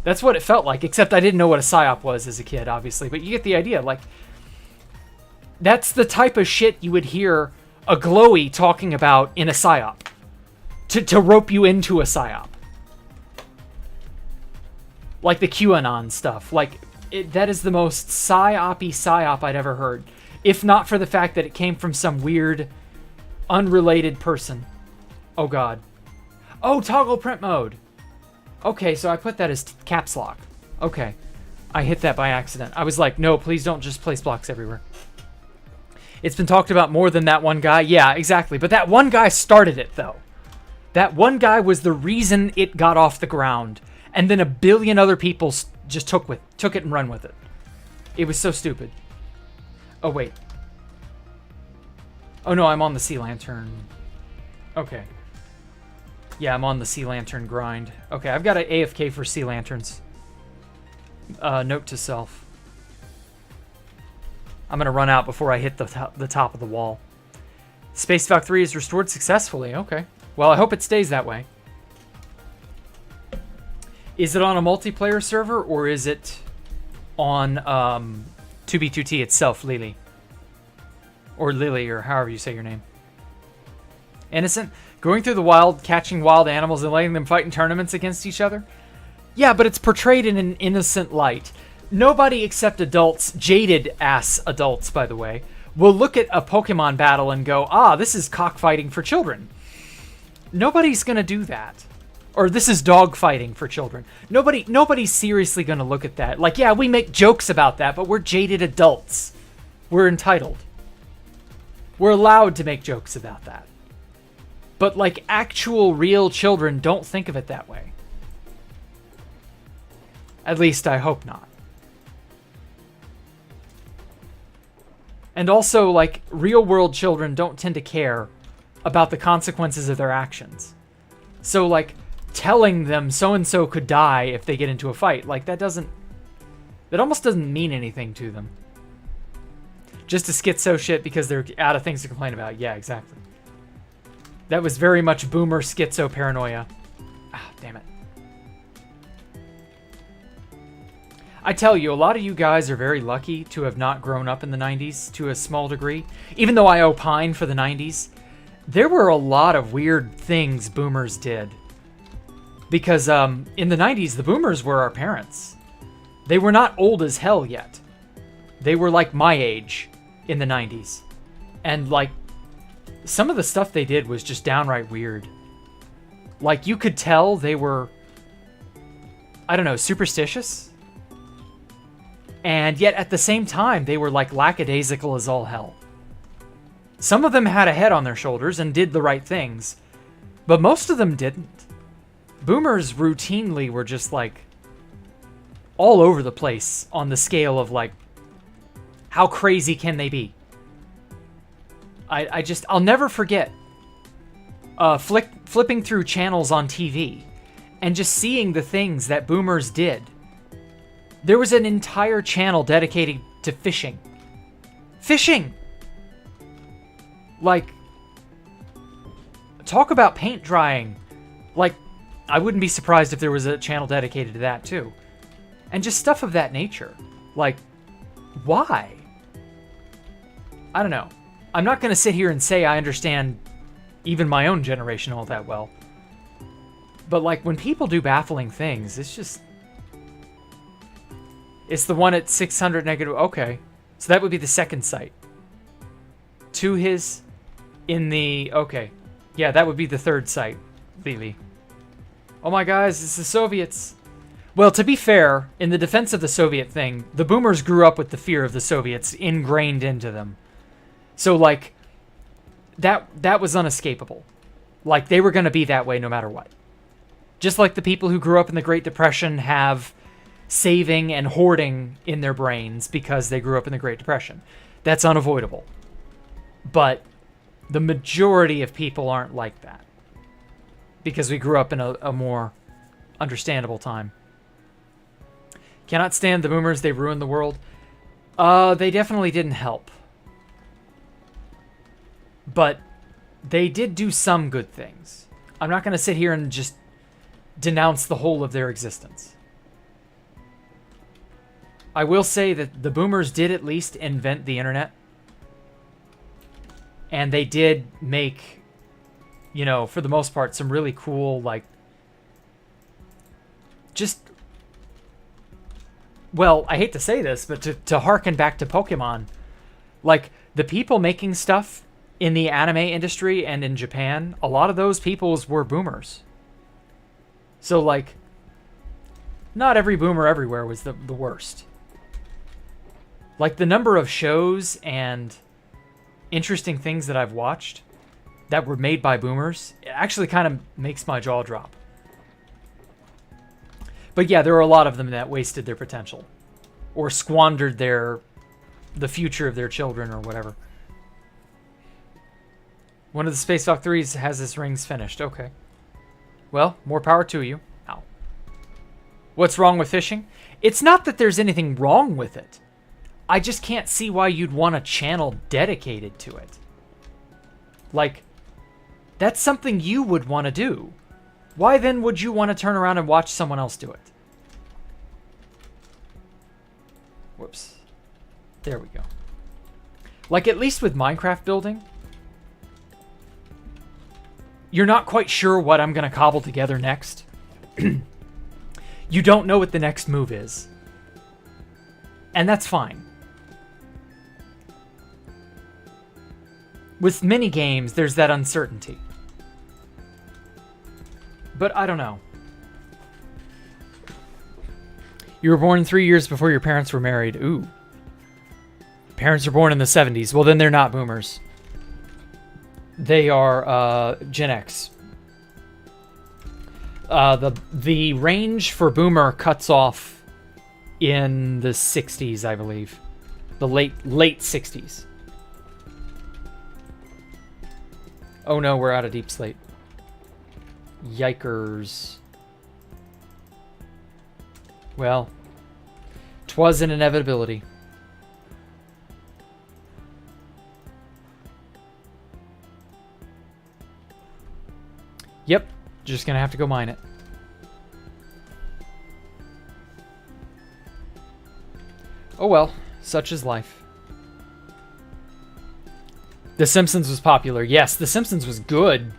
That's what it felt like, except I didn't know what a psyop was as a kid, obviously. But you get the idea. Like, that's the type of shit you would hear a glowy talking about in a psyop. To rope you into a psyop. Like the QAnon stuff. Like, that is the most psyop-y psyop I'd ever heard. If not for the fact that it came from some weird, unrelated person. Oh, God. Oh, toggle print mode. Okay, so I put that as caps lock. Okay. I hit that by accident. I was like, no, please don't just place blocks everywhere. It's been talked about more than that one guy. Yeah, exactly. But that one guy started it, though. That one guy was the reason it got off the ground. And then a billion other people just took it and run with it. It was so stupid. Oh, wait. Oh, no, I'm on the Sea Lantern. Okay. Yeah, I'm on the Sea Lantern grind. Okay, I've got an AFK for Sea Lanterns. Note to self. I'm going to run out before I hit the top of the wall. Space Valk 3 is restored successfully. Okay. Well, I hope it stays that way. Is it on a multiplayer server or is it on 2B2T itself, Lily. Or Lily, or however you say your name. Innocent? Going through the wild, catching wild animals and letting them fight in tournaments against each other? Yeah, but it's portrayed in an innocent light. Nobody except adults, jaded-ass adults, by the way, will look at a Pokemon battle and go, ah, this is cockfighting for children. Nobody's gonna do that. Or this is dogfighting for children. Nobody's seriously gonna look at that. Like, yeah, we make jokes about that, but we're jaded adults. We're entitled. We're allowed to make jokes about that. But, like, actual, real children don't think of it that way. At least, I hope not. And also, like, real-world children don't tend to care about the consequences of their actions. So, like, telling them so-and-so could die if they get into a fight, like, that almost doesn't mean anything to them. Just a schizo shit because they're out of things to complain about. Yeah, exactly. That was very much boomer schizo paranoia. Ah, damn it. I tell you, a lot of you guys are very lucky to have not grown up in the 90s to a small degree. Even though I opine for the 90s, there were a lot of weird things boomers did. Because in the 90s, the boomers were our parents. They were not old as hell yet. They were like my age in the 90s. And like, some of the stuff they did was just downright weird. Like, you could tell they were, I don't know, superstitious. And yet, at the same time, they were, like, lackadaisical as all hell. Some of them had a head on their shoulders and did the right things, but most of them didn't. Boomers routinely were just, like, all over the place on the scale of, like, how crazy can they be? I'll never forget flipping through channels on TV and just seeing the things that boomers did. There was an entire channel dedicated to fishing. Fishing! Like, talk about paint drying. Like, I wouldn't be surprised if there was a channel dedicated to that too. And just stuff of that nature. Like, why? I don't know. I'm not going to sit here and say I understand even my own generation all that well. But, like, when people do baffling things, it's just... It's the one at 600 negative... Okay. So that would be the second site. To his... In the... Okay. Yeah, that would be the third site. Lily. Oh my guys, it's the Soviets. Well, to be fair, in the defense of the Soviet thing, the boomers grew up with the fear of the Soviets ingrained into them. So, like, that was unescapable. Like, they were going to be that way no matter what. Just like the people who grew up in the Great Depression have saving and hoarding in their brains because they grew up in the Great Depression. That's unavoidable. But the majority of people aren't like that. Because we grew up in a more understandable time. Cannot stand the boomers, they ruined the world. They definitely didn't help. But they did do some good things. I'm not going to sit here and just denounce the whole of their existence. I will say that the boomers did at least invent the internet. And they did make, you know, for the most part, some really cool, like, just, well, I hate to say this, but to harken back to Pokemon, like, the people making stuff in the anime industry and in Japan, a lot of those peoples were boomers. So, like, not every boomer everywhere was the worst. Like, the number of shows and interesting things that I've watched that were made by boomers, it actually kind of makes my jaw drop. But yeah, there were a lot of them that wasted their potential. Or squandered the future of their children or whatever. One of the Space Valk 3s has his rings finished. Okay. Well, more power to you. Ow. What's wrong with fishing? It's not that there's anything wrong with it. I just can't see why you'd want a channel dedicated to it. Like, that's something you would want to do. Why then would you want to turn around and watch someone else do it? Whoops. There we go. Like, at least with Minecraft building, you're not quite sure what I'm going to cobble together next. You don't know what the next move is. And that's fine. With many games, there's that uncertainty. But I don't know. You were born 3 years before your parents were married. Ooh. Parents were born in the 70s. Well, then they're not boomers. They are Gen X. The range for boomer cuts off in the 60s, I believe. The late 60s. Oh no, we're out of deep slate. Yikers. Well, 'twas an inevitability. Yep, just gonna have to go mine it. Oh well, such is life. The Simpsons was popular. Yes, The Simpsons was good.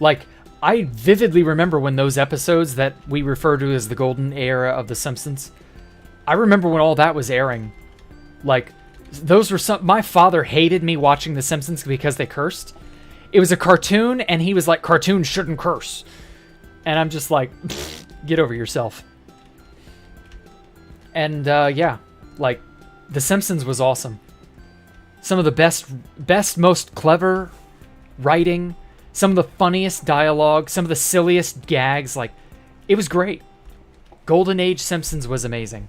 Like, I vividly remember when those episodes that we refer to as the golden era of The Simpsons, I remember when all that was airing. Like, those were some... My father hated me watching The Simpsons because they cursed. It was a cartoon, and he was like, cartoons shouldn't curse. And I'm just like, get over yourself. And, yeah, like, The Simpsons was awesome. Some of the best, most clever writing, some of the funniest dialogue, some of the silliest gags. Like, it was great. Golden Age Simpsons was amazing.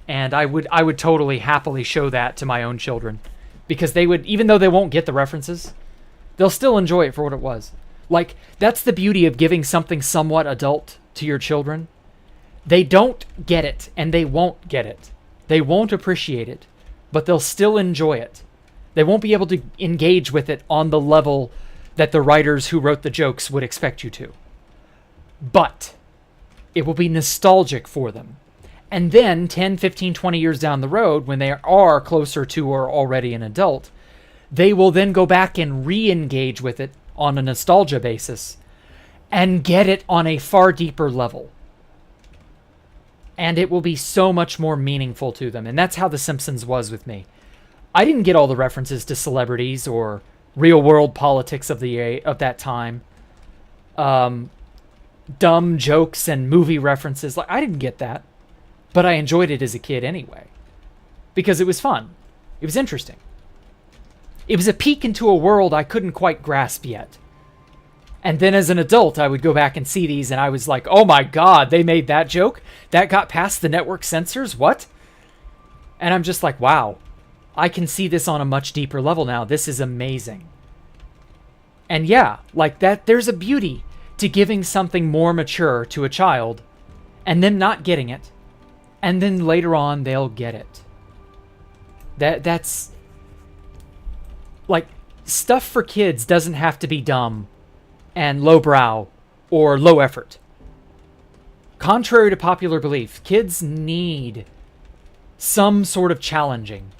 And I would totally happily show that to my own children. Because they would, even though they won't get the references, they'll still enjoy it for what it was. Like, that's the beauty of giving something somewhat adult to your children. They don't get it, and they won't get it. They won't appreciate it, but they'll still enjoy it. They won't be able to engage with it on the level that the writers who wrote the jokes would expect you to. But it will be nostalgic for them. And then 10, 15, 20 years down the road, when they are closer to or already an adult, they will then go back and re-engage with it on a nostalgia basis and get it on a far deeper level. And it will be so much more meaningful to them. And that's how The Simpsons was with me. I didn't get all the references to celebrities or real-world politics of that time. Dumb jokes and movie references. Like, I didn't get that. But I enjoyed it as a kid anyway. Because it was fun. It was interesting. It was a peek into a world I couldn't quite grasp yet. And then as an adult, I would go back and see these, and I was like, oh my god, they made that joke? That got past the network censors? What? And I'm just like, wow. I can see this on a much deeper level now. This is amazing. And yeah, like that, there's a beauty to giving something more mature to a child, and them not getting it. And then later on, they'll get it. That's... Like, stuff for kids doesn't have to be dumb and lowbrow or low effort. Contrary to popular belief, kids need some sort of challenging.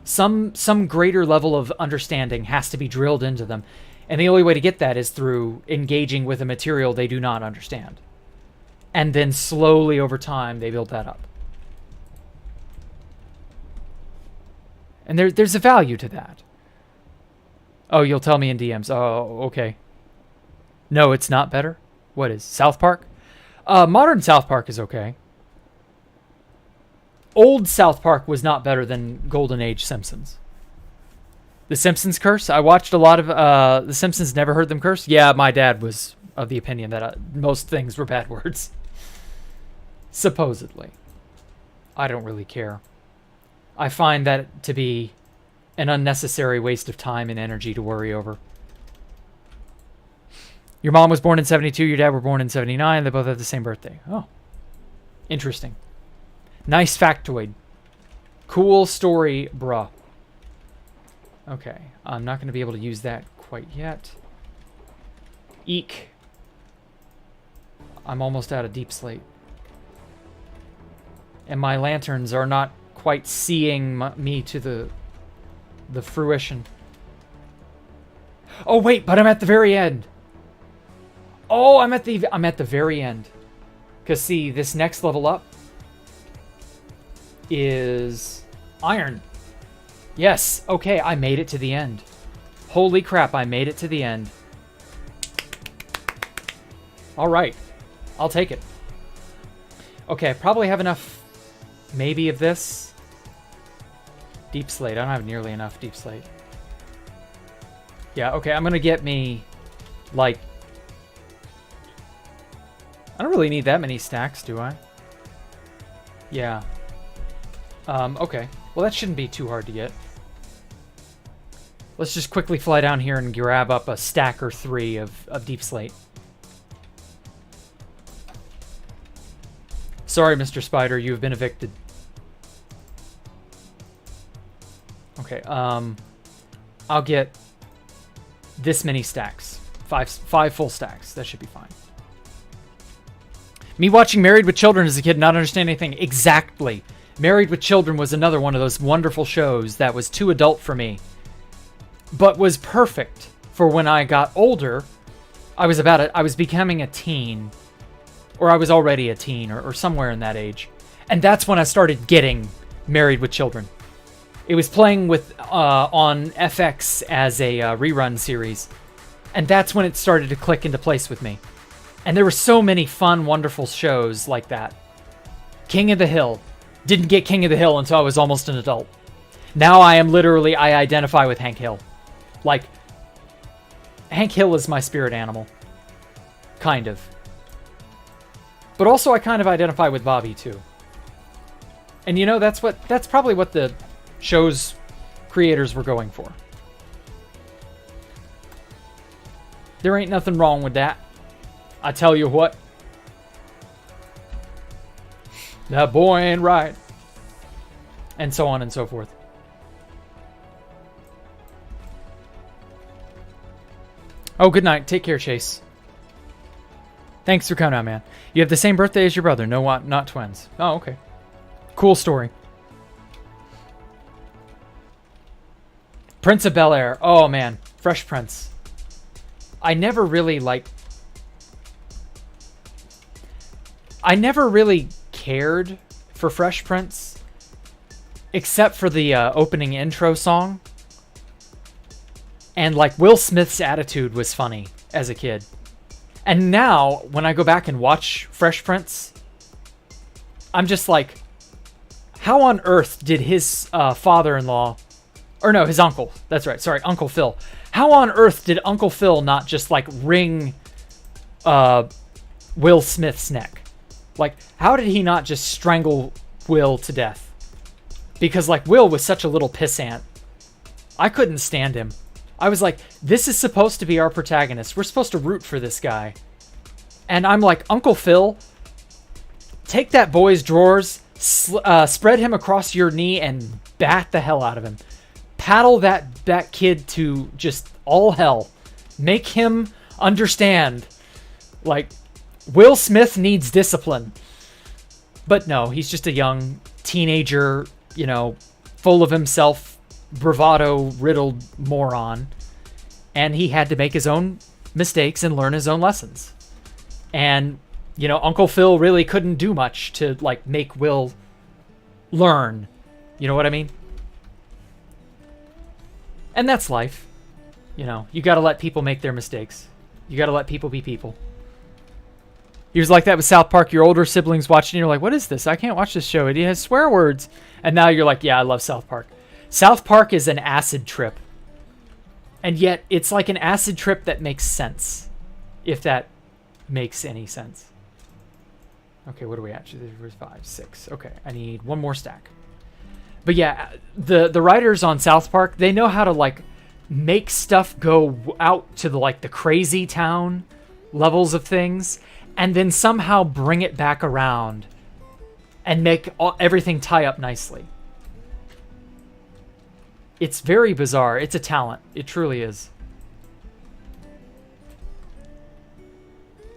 Some greater level of understanding has to be drilled into them. And the only way to get that is through engaging with a material they do not understand. And then slowly over time, they build that up. And there's a value to that. Oh, you'll tell me in DMs. Oh, okay. No, it's not better? What is? South Park? Modern South Park is okay. Old South Park was not better than Golden Age Simpsons. The Simpsons curse? I watched a lot of... The Simpsons, never heard them curse? Yeah, my dad was of the opinion that most things were bad words. Supposedly. I don't really care. I find that to be an unnecessary waste of time and energy to worry over. Your mom was born in 72, your dad were born in 79, they both have the same birthday. Oh. Interesting. Nice factoid. Cool story, bruh. Okay, I'm not going to be able to use that quite yet. Eek. I'm almost out of deep slate. And my lanterns are not quite seeing me to the fruition. Oh wait, but I'm at the very end. Oh, I'm at the very end. Cause see, this next level up is iron. Yes, okay, I made it to the end. Holy crap, I made it to the end. All right, I'll take it. Okay, I probably have enough, maybe, of this. Deep slate, I don't have nearly enough deep slate. Yeah, okay, I'm gonna get me, like, I don't really need that many stacks, do I? Yeah. Okay. Well, that shouldn't be too hard to get. Let's just quickly fly down here and grab up a stack or 3 of deep slate. Sorry, Mr. Spider, you have been evicted. Okay, I'll get this many stacks. 5 full stacks. That should be fine. Me watching Married with Children as a kid, not understanding anything. Exactly. Married with Children was another one of those wonderful shows that was too adult for me, but was perfect for when I got older. I was becoming a teen, or I was already a teen, or somewhere in that age. And that's when I started getting Married with Children. It was playing with on FX as a rerun series. And that's when it started to click into place with me. And there were so many fun, wonderful shows like that. King of the Hill. Didn't get King of the Hill until I was almost an adult. Now I identify with Hank Hill. Like, Hank Hill is my spirit animal. Kind of. But also I kind of identify with Bobby too. And you know, that's probably what the show's creators were going for. There ain't nothing wrong with that. I tell you what. That boy ain't right. And so on and so forth. Oh, good night. Take care, Chase. Thanks for coming out, man. You have the same birthday as your brother. No, not twins. Oh, okay. Cool story. Prince of Bel-Air. Oh, man. Fresh Prince. I never really cared for Fresh Prince, except for the opening intro song. And like Will Smith's attitude was funny as a kid. And now, when I go back and watch Fresh Prince, I'm just like, how on earth did his father-in-law, or no, his uncle, that's right, sorry, Uncle Phil. How on earth did Uncle Phil not just like wring Will Smith's neck? Like, how did he not just strangle Will to death? Because like Will was such a little pissant. I couldn't stand him. I was like, this is supposed to be our protagonist. We're supposed to root for this guy. And I'm like, Uncle Phil, take that boy's drawers, spread him across your knee, and bat the hell out of him. Paddle that kid to just all hell. Make him understand. Like, Will Smith needs discipline. But no, he's just a young teenager, you know, full of himself, bravado-riddled moron. And he had to make his own mistakes and learn his own lessons. And, you know, Uncle Phil really couldn't do much to, like, make Will learn. You know what I mean? And that's life. You know, you gotta let people make their mistakes. You gotta let people be people. He was like that with South Park. Your older siblings watching, you're like, what is this? I can't watch this show. It has swear words. And now you're like, yeah, I love South Park. South Park is an acid trip. And yet, it's like an acid trip that makes sense. If that makes any sense. Okay, what are we at? 5, 6. Okay, I need one more stack. But yeah, the writers on South Park, they know how to, like, make stuff go out to the, like, the crazy town levels of things, and then somehow bring it back around and make everything tie up nicely. It's very bizarre. It's a talent. It truly is.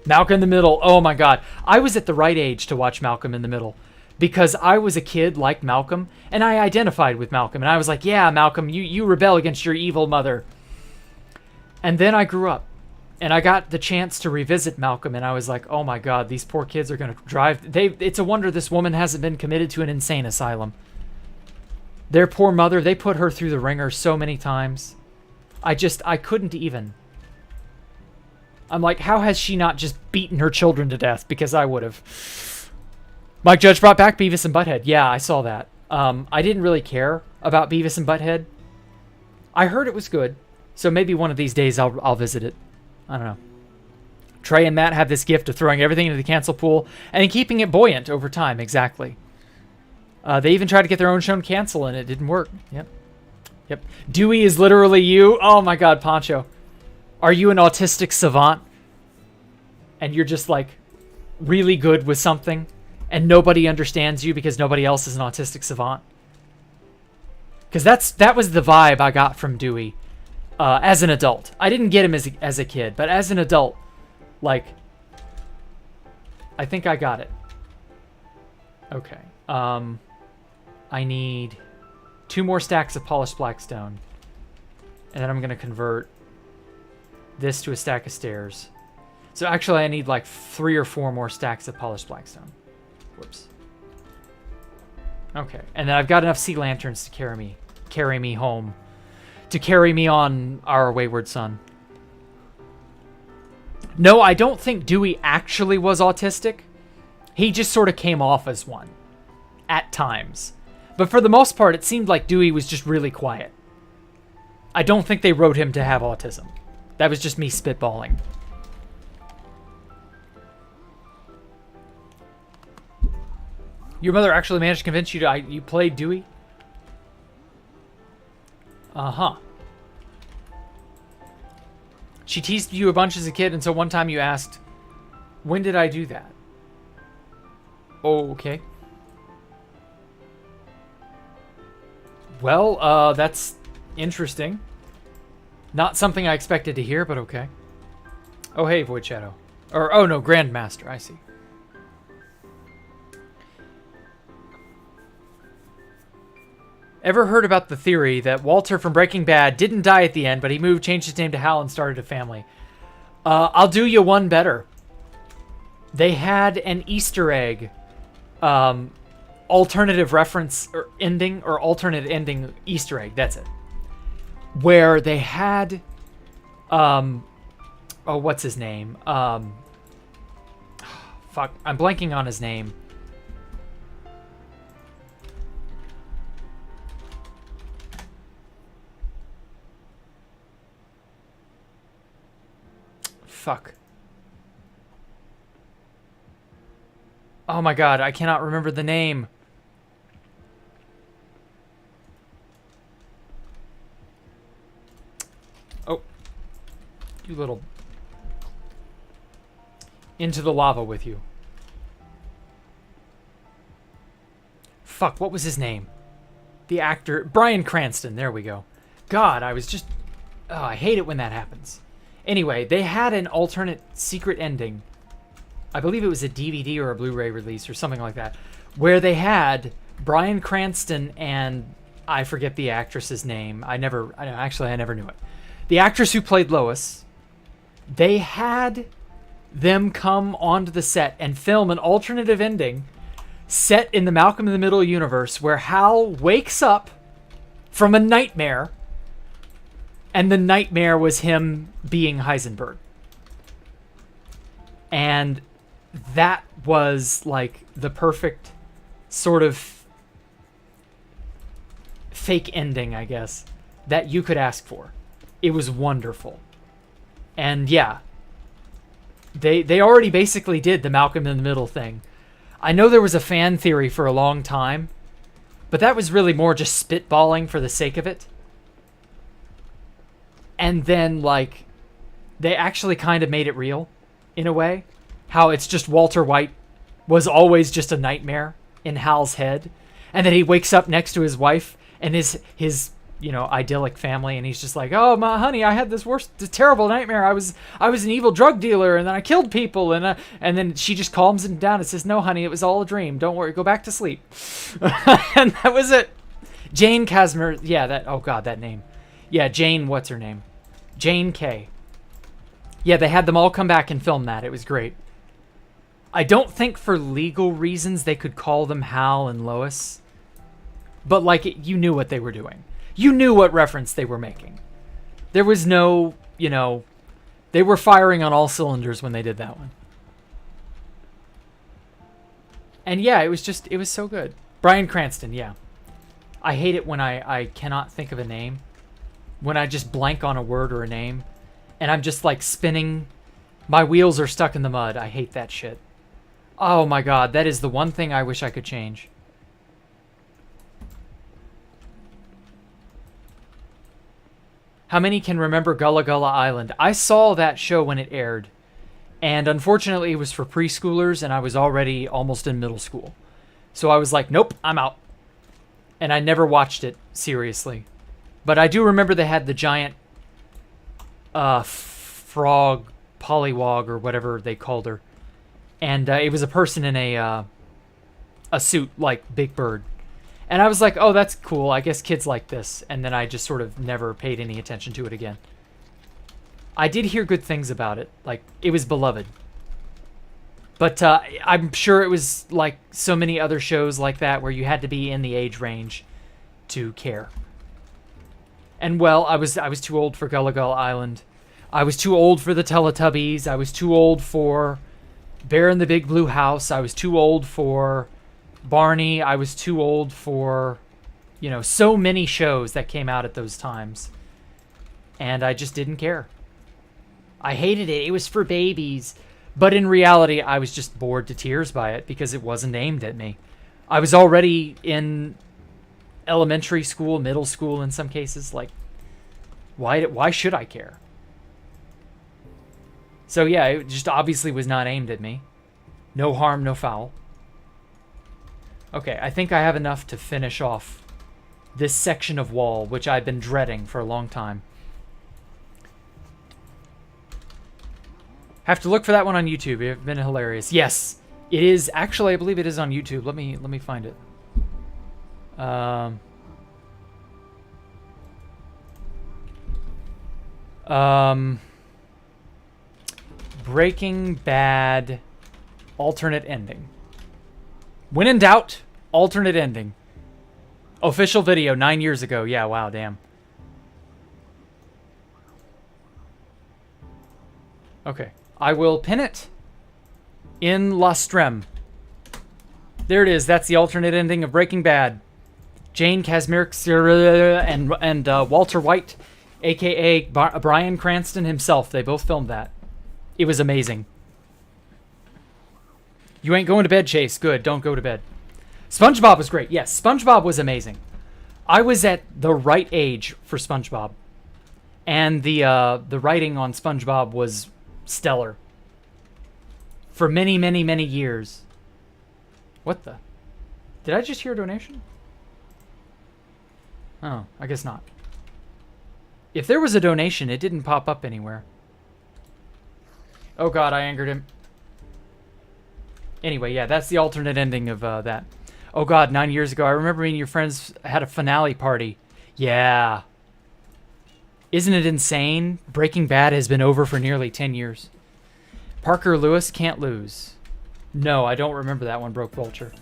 Malcolm in the Middle. Oh my god. I was at the right age to watch Malcolm in the Middle. because I was a kid like Malcolm, and I identified with Malcolm, and I was like, yeah, Malcolm, you rebel against your evil mother. And then I grew up, and I got the chance to revisit Malcolm, and I was like, oh my God, these poor kids are going to drive. It's a wonder this woman hasn't been committed to an insane asylum. Their poor mother, they put her through the ringer so many times. I couldn't even. I'm like, how has she not just beaten her children to death? Because I would have. Mike Judge brought back Beavis and Butthead. Yeah, I saw that. I didn't really care about Beavis and Butthead. I heard it was good, so maybe one of these days I'll visit it. I don't know. Trey and Matt have this gift of throwing everything into the cancel pool and then keeping it buoyant over time. Exactly. They even tried to get their own show cancel, and it didn't work. Yep. Dewey is literally you. Oh my God, Poncho. Are you an autistic savant? And you're just like really good with something, and nobody understands you because nobody else is an autistic savant? Because that was the vibe I got from Dewey as an adult. I didn't get him as a kid, but as an adult, like, I think I got it. Okay. I need 2 more stacks of polished blackstone, and then I'm going to convert this to a stack of stairs. So actually I need like 3 or 4 more stacks of polished blackstone. Whoops. Okay, and then I've got enough sea lanterns to carry me home, to carry me on our wayward son. No, I don't think Dewey actually was autistic. He just sort of came off as one at times. But for the most part, it seemed like Dewey was just really quiet. I don't think they wrote him to have autism. That was just me spitballing. Your mother actually managed to convince you you played Dewey? Uh-huh. She teased you a bunch as a kid, and so one time you asked, when did I do that? Oh, okay. Well, that's interesting. Not something I expected to hear, but okay. Oh, hey, Void Shadow. Or, oh no, Grandmaster, I see. Ever heard about the theory that Walter from Breaking Bad didn't die at the end, but he changed his name to Hal and started a family? I'll do you one better. They had an Easter egg, alternative reference or ending, or alternate ending Easter egg, that's it. Where they had, oh, what's his name? Fuck, I'm blanking on his name. Fuck. Oh my God, I cannot remember the name. Oh. You little... Into the lava with you. Fuck, what was his name? The actor... Bryan Cranston, there we go. God, I was just... Oh, I hate it when that happens. Anyway, they had an alternate secret ending. I believe it was a DVD or a Blu-ray release or something like that, where they had Bryan Cranston and I forget the actress's name. I never knew it. The actress who played Lois, they had them come onto the set and film an alternative ending set in the Malcolm in the Middle universe where Hal wakes up from a nightmare, and the nightmare was him being Heisenberg. And that was like the perfect sort of fake ending, I guess, that you could ask for. It was wonderful. And yeah, they already basically did the Malcolm in the Middle thing. I know there was a fan theory for a long time, but that was really more just spitballing for the sake of it. And then, like, they actually kind of made it real, in a way. How it's just Walter White was always just a nightmare in Hal's head. And then he wakes up next to his wife, and his you know, idyllic family, and he's just like, oh, my honey, I had this terrible nightmare. I was an evil drug dealer, and then I killed people, and then she just calms him down and says, no, honey, it was all a dream. Don't worry, go back to sleep. And that was it. Jane Casimir, yeah, oh god, that name. Yeah, Jane, what's her name? Jane K. Yeah, they had them all come back and film that. It was great. I don't think for legal reasons they could call them Hal and Lois, but like you knew what they were doing. You knew what reference they were making. There was no, you know, they were firing on all cylinders when they did that one. And yeah, it was so good. Bryan Cranston, yeah. I hate it when I cannot think of a name. When I just blank on a word or a name. And I'm just like spinning. My wheels are stuck in the mud. I hate that shit. Oh my god, that is the one thing I wish I could change. How many can remember Gullah Gullah Island? I saw that show when it aired. And unfortunately, it was for preschoolers, and I was already almost in middle school. So I was like, nope, I'm out. And I never watched it, seriously. But I do remember they had the giant frog, pollywog, or whatever they called her. And it was a person in a suit, like Big Bird. And I was like, oh, that's cool. I guess kids like this. And then I just sort of never paid any attention to it again. I did hear good things about it. Like, it was beloved. But I'm sure it was like so many other shows like that where you had to be in the age range to care. And well, I was too old for Gullah Gullah Island. I was too old for the Teletubbies. I was too old for Bear in the Big Blue House. I was too old for Barney. I was too old for, you know, so many shows that came out at those times. And I just didn't care. I hated it. It was for babies. But in reality, I was just bored to tears by it because it wasn't aimed at me. I was already in elementary school, middle school in some cases. Like, why should I care? So yeah, it just obviously was not aimed at me. No harm, no foul. Okay, I think I have enough to finish off this section of wall, which I've been dreading for a long time. Have to look for that one on YouTube. It's been hilarious. Yes, it is. Actually, I believe it is on YouTube. Let me find it. Breaking Bad alternate ending. When in doubt, alternate ending. Official video 9 years ago. Yeah, wow, damn. Okay. I will pin it in La Strem. There it is. That's the alternate ending of Breaking Bad. Jane Casimir and Walter White, a.k.a. Bryan Cranston himself. They both filmed that. It was amazing. You ain't going to bed, Chase. Good. Don't go to bed. SpongeBob was great. Yes, SpongeBob was amazing. I was at the right age for SpongeBob. And the writing on SpongeBob was stellar. For many, many, many years. What the? Did I just hear a donation? Oh, I guess not. If there was a donation, it didn't pop up anywhere. Oh god, I angered him. Anyway, yeah, that's the alternate ending of that. Oh god, 9 years ago, I remember me and your friends had a finale party. Yeah. Isn't it insane? Breaking Bad has been over for nearly 10 years. Parker Lewis can't lose. No, I don't remember that one, Broke Vulture.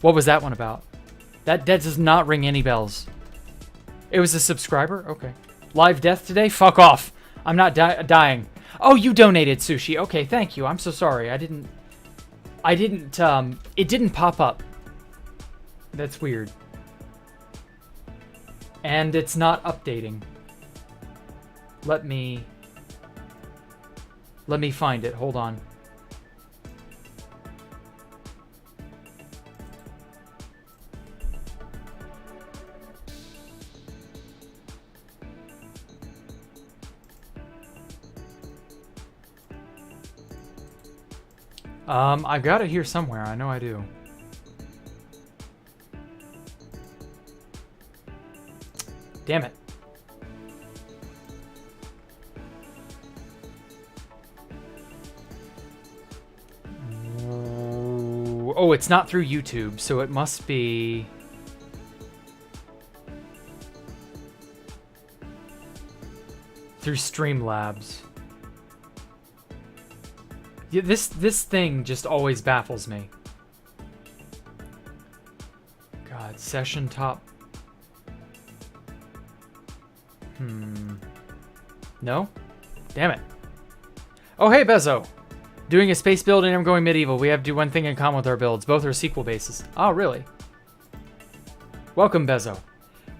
What was that one about? That does not ring any bells. It was a subscriber? Okay. Live death today? Fuck off. I'm not dying. Oh, you donated, Sushi. Okay, thank you. I'm so sorry. It didn't pop up. That's weird. And it's not updating. Let me find it. Hold on. I've got it here somewhere. I know I do. Damn it. Oh, it's not through YouTube, so it must be... through Streamlabs. Yeah, this thing just always baffles me. God, session top... No? Damn it. Oh, hey, Bezo! Doing a space build and I'm going medieval. We have to do one thing in common with our builds. Both are sequel bases. Oh, really? Welcome, Bezo.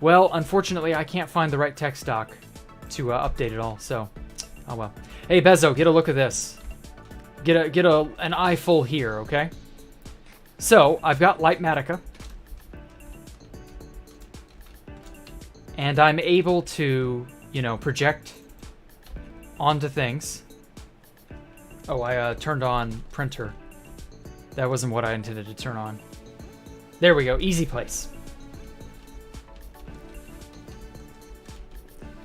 Well, unfortunately, I can't find the right text doc to update it all, so... oh, well. Hey, Bezo, get a look at this. Get an eye full here, okay? So, I've got Lightmatica. And I'm able to, you know, project onto things. Oh, I turned on printer. That wasn't what I intended to turn on. There we go, easy place.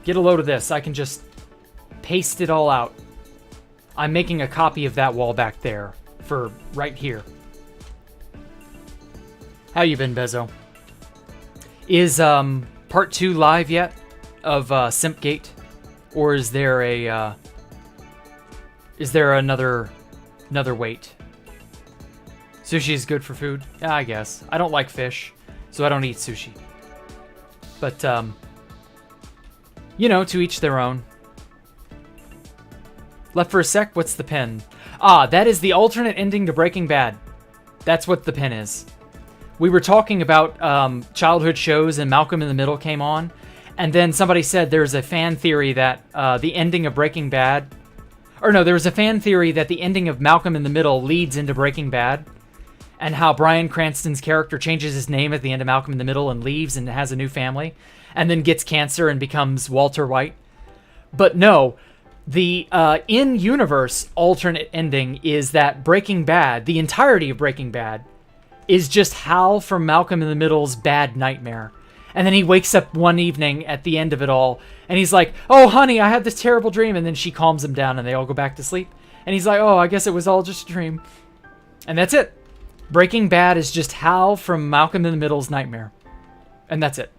Get a load of this. I can just paste it all out. I'm making a copy of that wall back there for right here. How you been, Bezo? Is part 2 live yet of Simpgate, or is there a another wait? Sushi is good for food? Yeah, I guess. I don't like fish, so I don't eat sushi. But you know, to each their own. Left for a sec, what's the pin? Ah, that is the alternate ending to Breaking Bad. That's what the pin is. We were talking about childhood shows and Malcolm in the Middle came on, and then somebody said there's a fan theory that the ending of Breaking Bad... or no, there was a fan theory that the ending of Malcolm in the Middle leads into Breaking Bad, and how Bryan Cranston's character changes his name at the end of Malcolm in the Middle and leaves and has a new family, and then gets cancer and becomes Walter White. But no... the in-universe alternate ending is that Breaking Bad, the entirety of Breaking Bad, is just Hal from Malcolm in the Middle's bad nightmare. And then he wakes up one evening at the end of it all, and he's like, oh, honey, I had this terrible dream. And then she calms him down, and they all go back to sleep. And he's like, oh, I guess it was all just a dream. And that's it. Breaking Bad is just Hal from Malcolm in the Middle's nightmare. And that's it.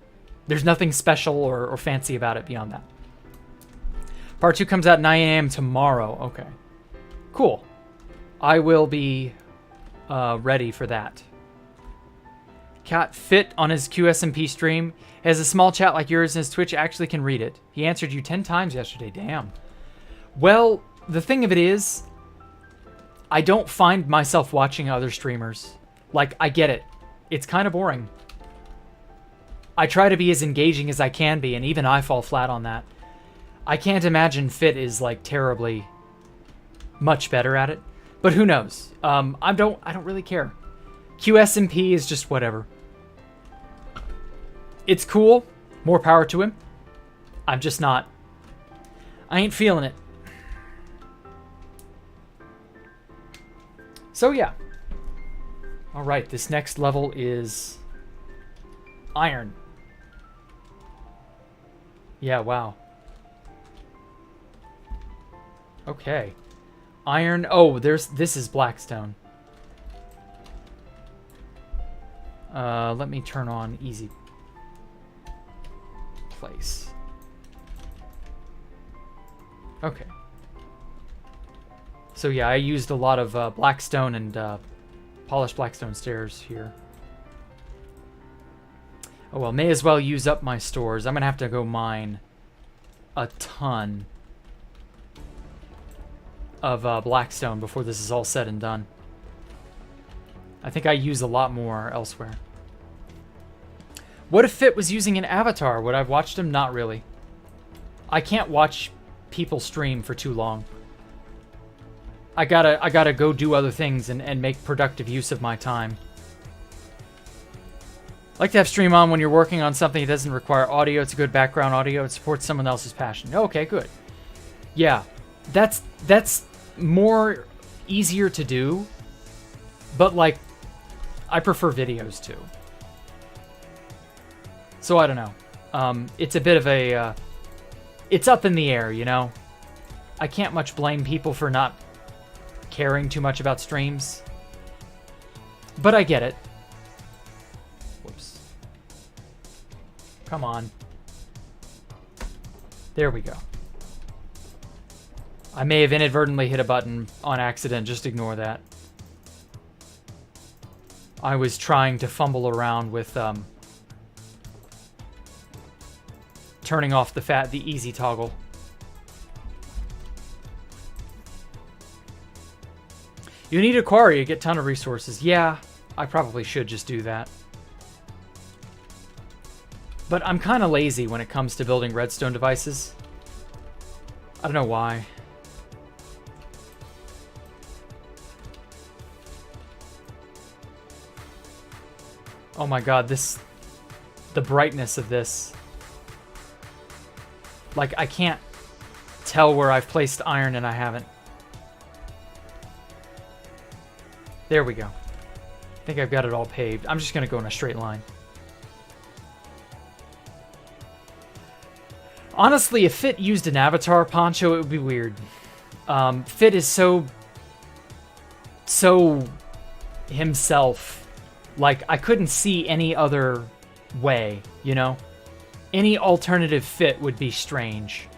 There's nothing special or fancy about it beyond that. Part 2 comes out 9 a.m. tomorrow. Okay. Cool. I will be ready for that. Cat Fit on his QSMP stream has a small chat like yours, and his Twitch actually can read it. He answered you 10 times yesterday. Damn. Well, the thing of it is, I don't find myself watching other streamers. Like, I get it. It's kind of boring. I try to be as engaging as I can be, and even I fall flat on that. I can't imagine Fit is like terribly much better at it, but who knows? I don't really care. QSMP is just whatever. It's cool. More power to him. I'm just not. I ain't feeling it. So yeah. All right, this next level is iron. Yeah, wow. Okay. Iron. Oh, this is Blackstone. Let me turn on easy place. Okay. So yeah, I used a lot of Blackstone and polished Blackstone stairs here. Oh well, may as well use up my stores. I'm gonna have to go mine a ton of Blackstone before this is all said and done. I think I use a lot more elsewhere. What if Fit was using an avatar? Would I have watched him? Not really. I can't watch people stream for too long. I gotta go do other things and make productive use of my time. I like to have stream on when you're working on something that doesn't require audio. It's a good background audio. It supports someone else's passion. Okay, good. Yeah, that's more easier to do, but like I prefer videos too. So I don't know. It's a bit of a... it's up in the air, you know? I can't much blame people for not caring too much about streams. But I get it. Whoops. Come on. There we go. I may have inadvertently hit a button on accident. Just ignore that. I was trying to fumble around with turning off the easy toggle. You need a quarry to get a ton of resources. Yeah, I probably should just do that. But I'm kind of lazy when it comes to building redstone devices. I don't know why. Oh my god, the brightness of this. Like, I can't tell where I've placed iron and I haven't. There we go. I think I've got it all paved. I'm just going to go in a straight line. Honestly, if Fit used an avatar poncho, it would be weird. Fit is so himself. Like, I couldn't see any other way, you know? Any alternative Fit would be strange.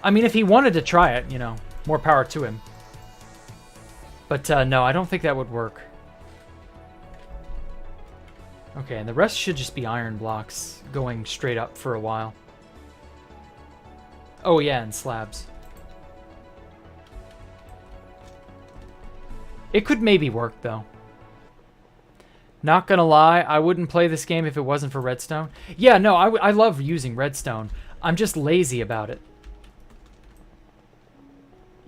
I mean, if he wanted to try it, you know, more power to him. But no, I don't think that would work. Okay, and the rest should just be iron blocks going straight up for a while. Oh yeah, and slabs. It could maybe work, though. Not gonna lie, I wouldn't play this game if it wasn't for redstone. Yeah, no, I love using redstone. I'm just lazy about it.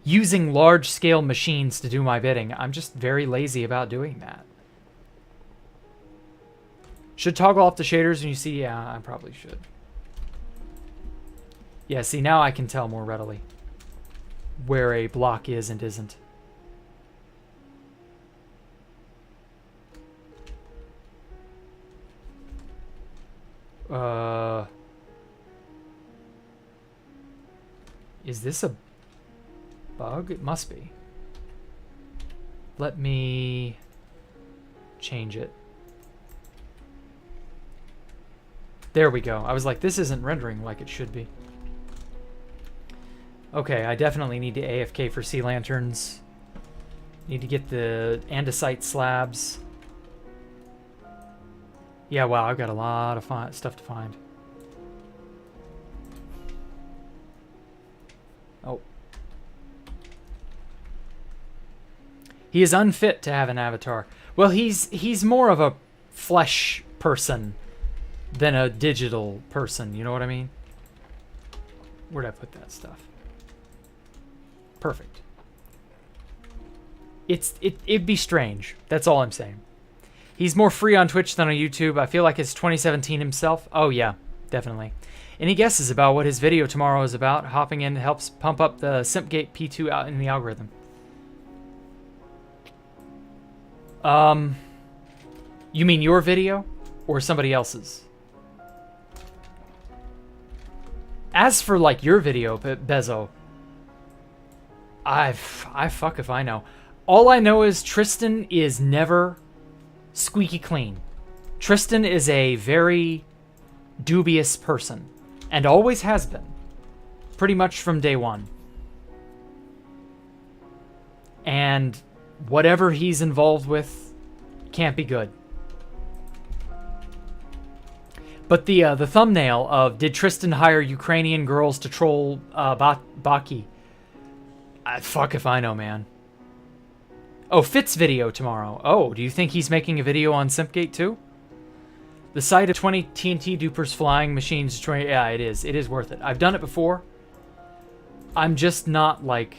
Using large-scale machines to do my bidding, I'm just very lazy about doing that. Should toggle off the shaders when you see... Yeah, I probably should. Yeah, see, now I can tell more readily where a block is and isn't. Is this a bug? It must be. Let me change it. There we go. I was like, this isn't rendering like it should be. Okay, I definitely need to AFK for sea lanterns. Need to get the andesite slabs. Yeah, wow, I've got a lot of stuff to find. Oh. He is unfit to have an avatar. Well, he's more of a flesh person than a digital person, you know what I mean? Where'd I put that stuff? Perfect. It'd be strange. That's all I'm saying. He's more free on Twitch than on YouTube. I feel like it's 2017 himself. Oh yeah, definitely. Any guesses about what his video tomorrow is about? Hopping in helps pump up the Simpgate P2 out in the algorithm. You mean your video or somebody else's? As for like your video, Bezo, I fuck if I know. All I know is Tristan is never squeaky clean. Tristan is a very dubious person and always has been, pretty much from day one. And whatever he's involved with can't be good. But the thumbnail of did Tristan hire Ukrainian girls to troll Baki? Fuck if I know, man. Oh, Fit's video tomorrow. Oh, do you think he's making a video on Simpgate too? The sight of 20 TNT dupers flying machines destroying... Yeah, it is. It is worth it. I've done it before. I'm just not like...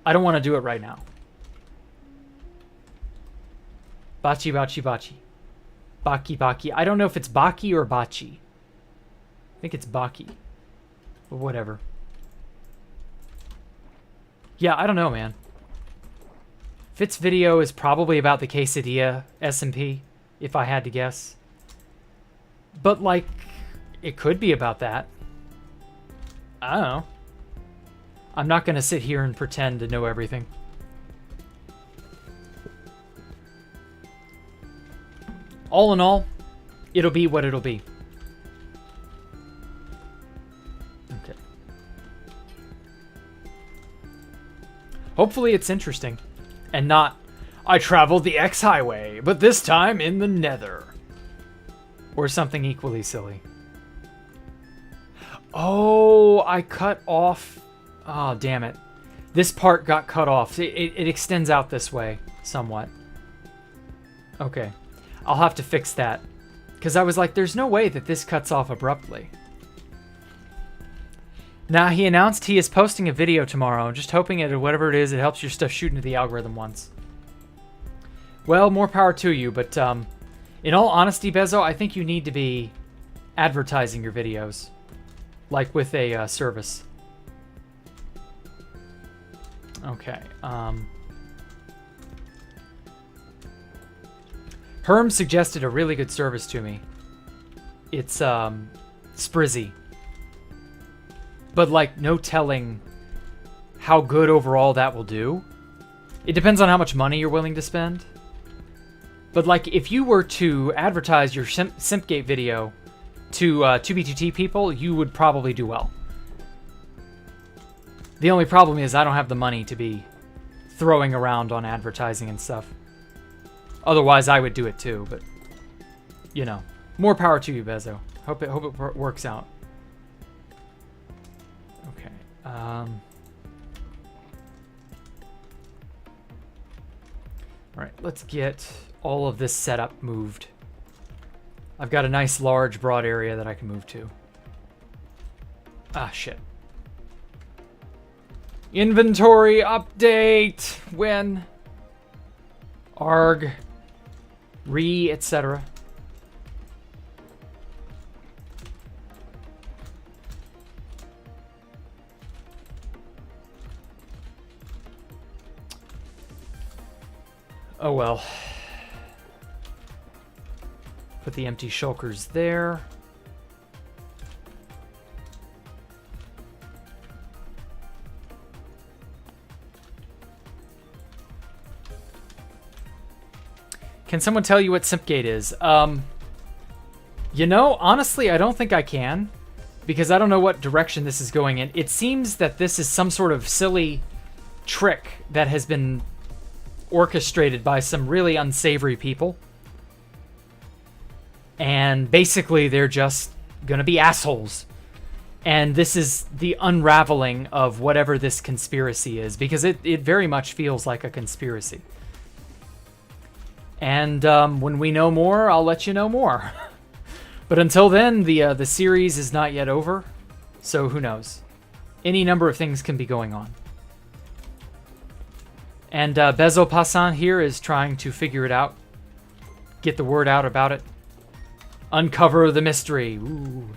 I don't want to do it right now. Bachi, bachi, bachi. Baki, baki. I don't know if it's Baki or Bachi. I think it's Baki. But whatever. Yeah, I don't know, man. Fit's video is probably about the quesadilla SMP, if I had to guess. But, like, it could be about that. I don't know. I'm not going to sit here and pretend to know everything. All in all, it'll be what it'll be. Okay. Hopefully it's interesting. And not, I traveled the X highway, but this time in the Nether. Or something equally silly. Oh, I cut off. Oh, damn it. This part got cut off. It extends out this way somewhat. Okay. I'll have to fix that. Because I was like, there's no way that this cuts off abruptly. Now, he announced he is posting a video tomorrow. I'm just hoping it, whatever it is, it helps your stuff shoot into the algorithm once. Well, more power to you, but in all honesty, Bezo, I think you need to be advertising your videos. Like with a service. Okay. Herm suggested a really good service to me. It's Sprizzy. But like no telling how good overall that will do. It depends on how much money you're willing to spend. But like if you were to advertise your Simpgate video to 2B2T people, you would probably do well. The only problem is I don't have the money to be throwing around on advertising and stuff. Otherwise, I would do it too, but, you know. More power to you, Bezo. Hope it works out. Okay. Alright, let's get all of this setup moved. I've got a nice, large, broad area that I can move to. Ah, shit. Inventory update! When? Arg. Re, etc. Oh well. Put the empty shulkers there. Can someone tell you what Simpgate is? You know, honestly, I don't think I can. Because I don't know what direction this is going in. It seems that this is some sort of silly trick that has been orchestrated by some really unsavory people. And basically, they're just gonna be assholes. And this is the unraveling of whatever this conspiracy is. Because it very much feels like a conspiracy. And when we know more, I'll let you know more. But until then, the series is not yet over. So who knows? Any number of things can be going on. And Bezo Passan here is trying to figure it out. Get the word out about it. Uncover the mystery. Ooh.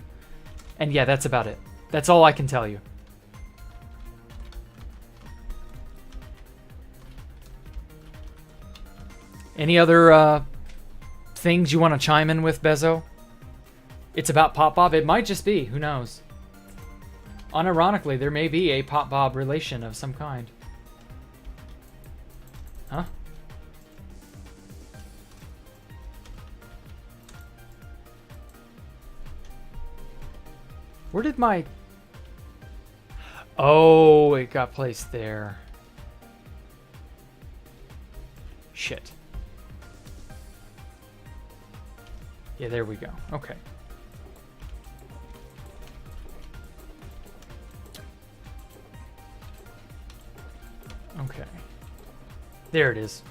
And yeah, that's about it. That's all I can tell you. Any other things you want to chime in with, Bezo? It's about Pop Bob. It might just be. Who knows? Unironically, there may be a Pop Bob relation of some kind. Huh? Where did my... Oh, it got placed there. Shit. Yeah, there we go. Okay. Okay. There it is.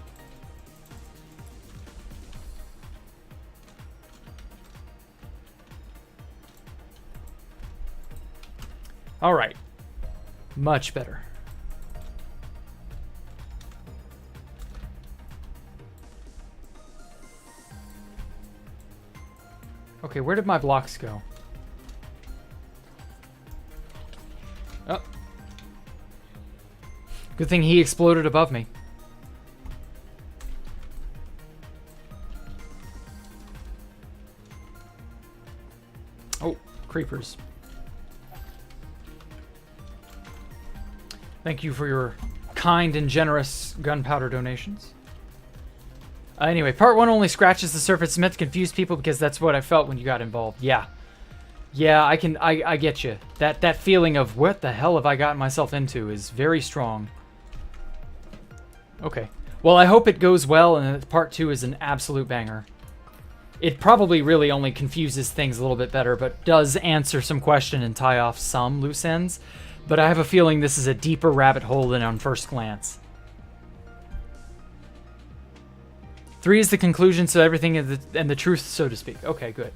All right. Much better. Okay, where did my blocks go? Oh. Good thing he exploded above me. creepers. Thank you for your kind and generous gunpowder donations. Anyway, part 1 only scratches the surface. It's meant to confuse people because that's what I felt when you got involved. Yeah. Yeah, I get you. That feeling of what the hell have I gotten myself into is very strong. Okay. Well, I hope it goes well and that part 2 is an absolute banger. It probably really only confuses things a little bit better, but does answer some question and tie off some loose ends. But I have a feeling this is a deeper rabbit hole than on first glance. 3 is the conclusion, so everything is and the truth, so to speak. Okay, good.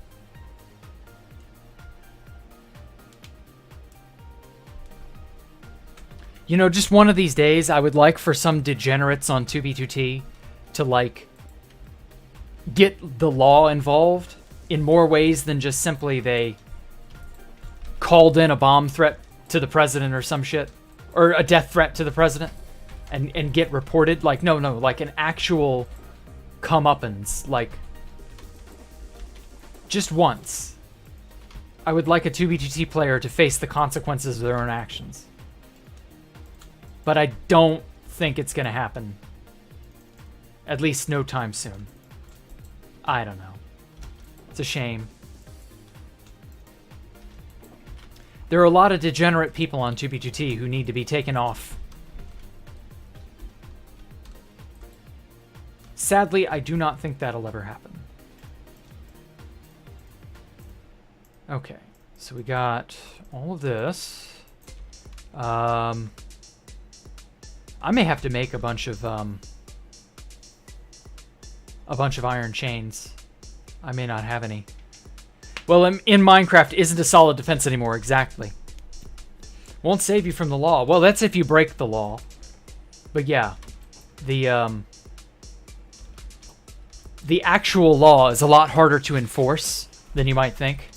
You know, just one of these days, I would like for some degenerates on 2B2T to, like, get the law involved in more ways than just simply they called in a bomb threat to the president or some shit. Or a death threat to the president and get reported. Like, no, like an actual comeuppance. Like, just once. I would like a 2B2T player to face the consequences of their own actions. But I don't think it's going to happen. At least no time soon. I don't know. It's a shame. There are a lot of degenerate people on 2B2T who need to be taken off. Sadly, I do not think that'll ever happen. Okay, so we got all of this. I may have to make a bunch of iron chains. I may not have any. Well, in Minecraft isn't a solid defense anymore, exactly. Won't save you from the law. Well, that's if you break the law. But yeah, the actual law is a lot harder to enforce than you might think.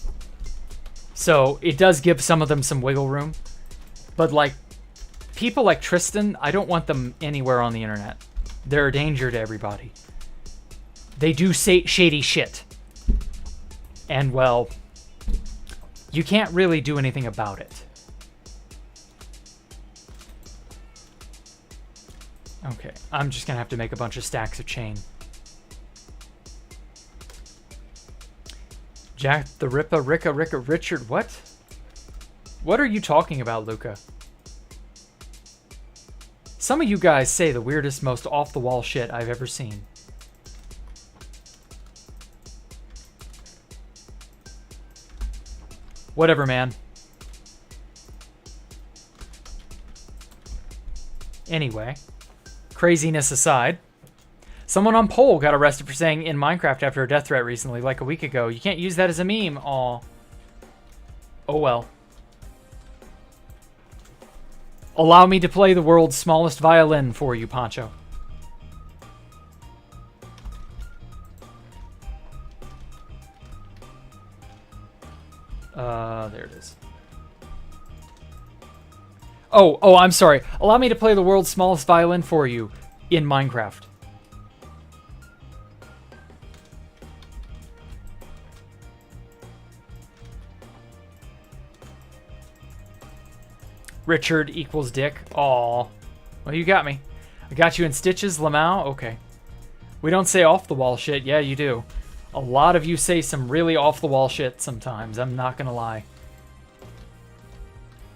So it does give some of them some wiggle room. But like, people like Tristan, I don't want them anywhere on the internet. They're a danger to everybody. They do say shady shit. And, well, you can't really do anything about it. Okay, I'm just gonna have to make a bunch of stacks of chain. Jack the Ripper, Ricka, Richard, what? What are you talking about, Luca? Some of you guys say the weirdest, most off-the-wall shit I've ever seen. Whatever, man. Anyway, craziness aside, someone on poll got arrested for saying in Minecraft after a death threat recently, like a week ago. You can't use that as a meme. Aw. Oh well. Allow me to play the world's smallest violin for you, Poncho. There it is. Oh, I'm sorry. Allow me to play the world's smallest violin for you in Minecraft. Richard equals Dick. Aw. Well, you got me. I got you in stitches, Lamau. Okay. We don't say off-the-wall shit. Yeah, you do. A lot of you say some really off-the-wall shit sometimes. I'm not gonna lie.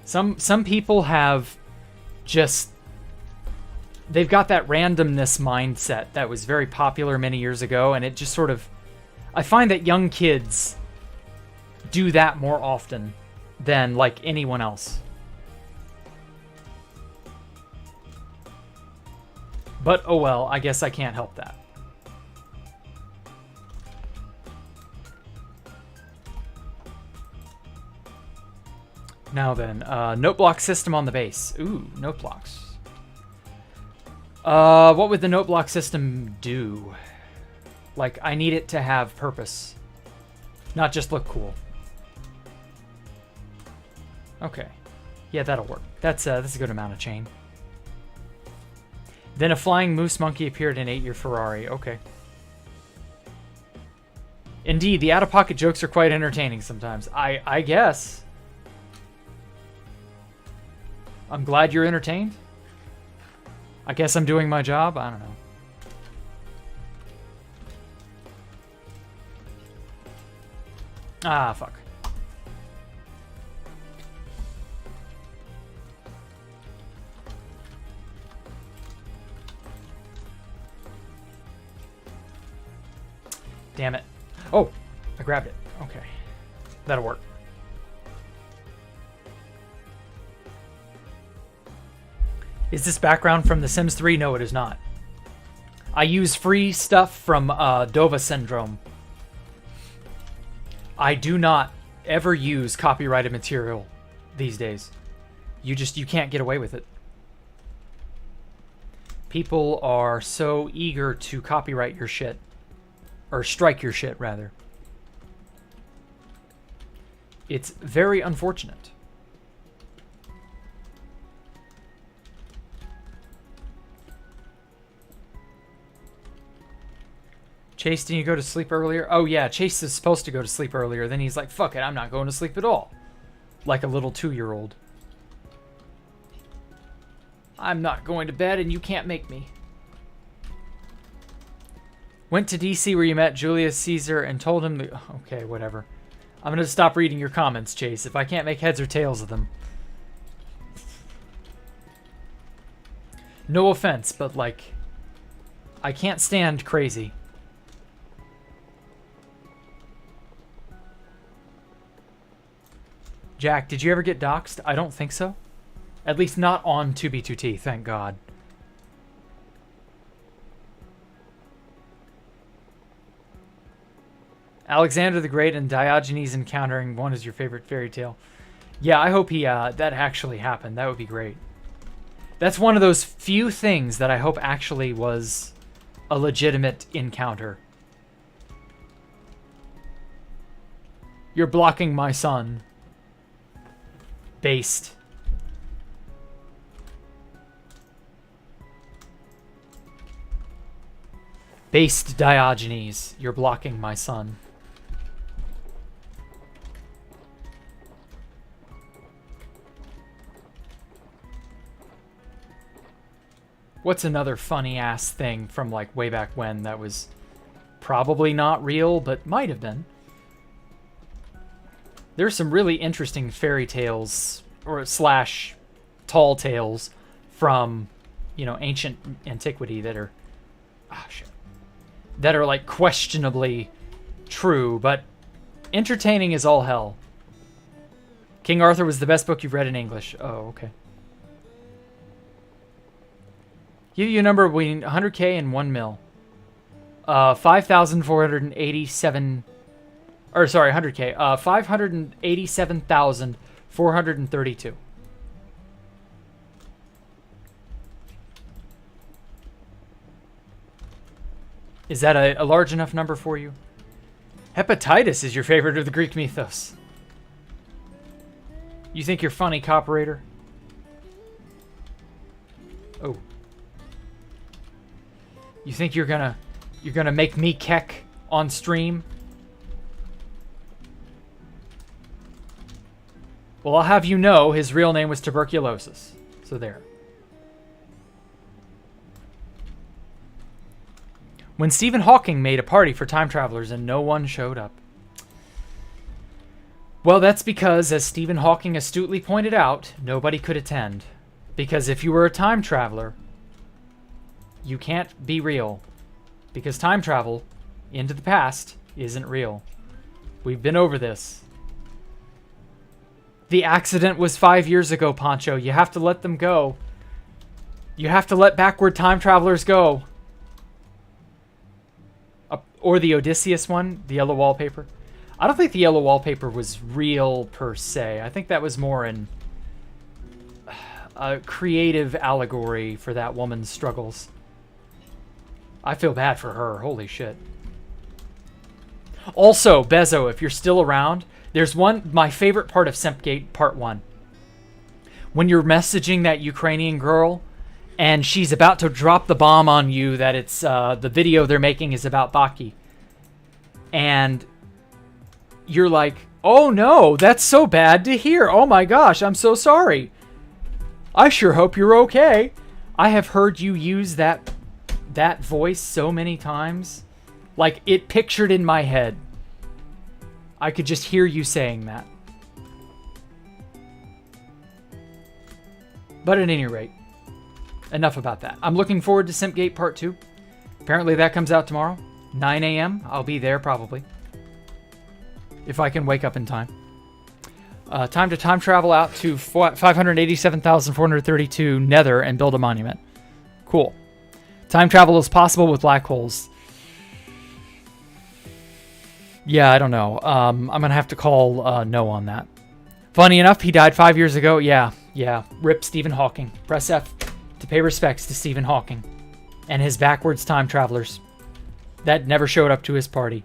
Some people have just... They've got that randomness mindset that was very popular many years ago, and it just sort of... I find that young kids do that more often than, like, anyone else. But, oh well, I guess I can't help that. Now then, note block system on the base. Ooh, note blocks. What would the note block system do? Like, I need it to have purpose. Not just look cool. Okay. Yeah, that'll work. That's a good amount of chain. Then a flying moose monkey appeared and ate your Ferrari. Okay. Indeed, the out-of-pocket jokes are quite entertaining sometimes. I guess. I'm glad you're entertained. I guess I'm doing my job. I don't know. Ah, fuck. Damn it. Oh, I grabbed it. Okay. That'll work. Is this background from The Sims 3? No, it is not. I use free stuff from DOVA-Syndrome. I do not ever use copyrighted material these days. You can't get away with it. People are so eager to copyright your shit. Or strike your shit, rather. It's very unfortunate. Chase, didn't you go to sleep earlier? Oh yeah, Chase is supposed to go to sleep earlier. Then he's like, fuck it, I'm not going to sleep at all. Like a little 2-year-old. I'm not going to bed and you can't make me. Went to DC where you met Julius Caesar and told him to... Okay, whatever. I'm going to stop reading your comments, Chase, if I can't make heads or tails of them. No offense, but like... I can't stand crazy. Jack, did you ever get doxxed? I don't think so. At least not on 2B2T, thank God. Alexander the Great and Diogenes encountering one is your favorite fairy tale. Yeah, I hope that actually happened. That would be great. That's one of those few things that I hope actually was a legitimate encounter. You're blocking my son. Based. Based Diogenes, you're blocking my son. What's another funny ass thing from like way back when that was probably not real, but might have been? There's some really interesting fairy tales or slash tall tales from, you know, ancient antiquity that are, that are like questionably true, but entertaining as all hell. King Arthur was the best book you've read in English. Oh, okay. Give you a number between 100K and 1 mil. 5,487... Or, sorry, 100K. 587,432. Is that a large enough number for you? Hepatitis is your favorite of the Greek mythos. You think you're funny, Cooperator? Oh. You think you're gonna make me keck on stream? Well, I'll have you know his real name was tuberculosis. So there. When Stephen Hawking made a party for time travelers and no one showed up. Well, that's because, as Stephen Hawking astutely pointed out, nobody could attend. Because if you were a time traveler, you can't be real. Because time travel into the past isn't real. We've been over this. The accident was 5 years ago, Poncho. You have to let them go. You have to let backward time travelers go. Or the Odysseus one, the yellow wallpaper. I don't think the yellow wallpaper was real per se. I think that was more a creative allegory for that woman's struggles. I feel bad for her. Holy shit. Also, Bezo, if you're still around, there's my favorite part of Simpgate Part 1. When you're messaging that Ukrainian girl, and she's about to drop the bomb on you that it's the video they're making is about Baki. And you're like, oh no, that's so bad to hear. Oh my gosh, I'm so sorry. I sure hope you're okay. I have heard you use that voice so many times. Like, it pictured in my head. I could just hear you saying that. But at any rate, enough about that. I'm looking forward to Simpgate Part 2. Apparently that comes out tomorrow, 9 a.m. I'll be there probably, if I can wake up in time. Time to time travel out to 587,432 Nether and build a monument. Cool. Time travel is possible with black holes. Yeah, I don't know. I'm going to have to call no on that. Funny enough, he died 5 years ago. Yeah. Rip Stephen Hawking. Press F to pay respects to Stephen Hawking and his backwards time travelers that never showed up to his party.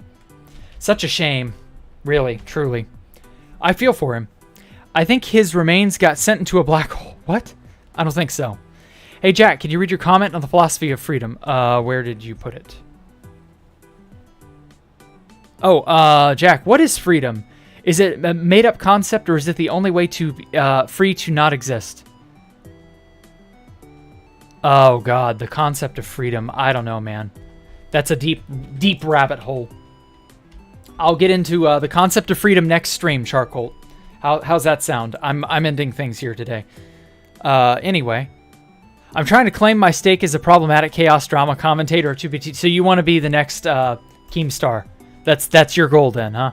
Such a shame. Really, truly. I feel for him. I think his remains got sent into a black hole. What? I don't think so. Hey, Jack, can you read your comment on the philosophy of freedom? Where did you put it? Oh, Jack, what is freedom? Is it a made-up concept, or is it the only way to free to not exist? Oh, God, the concept of freedom. I don't know, man. That's a deep, deep rabbit hole. I'll get into the concept of freedom next stream, Charcoal. How's that sound? I'm ending things here today. Anyway, I'm trying to claim my stake as a problematic chaos drama commentator. So you want to be the next Keemstar? That's your goal then, huh?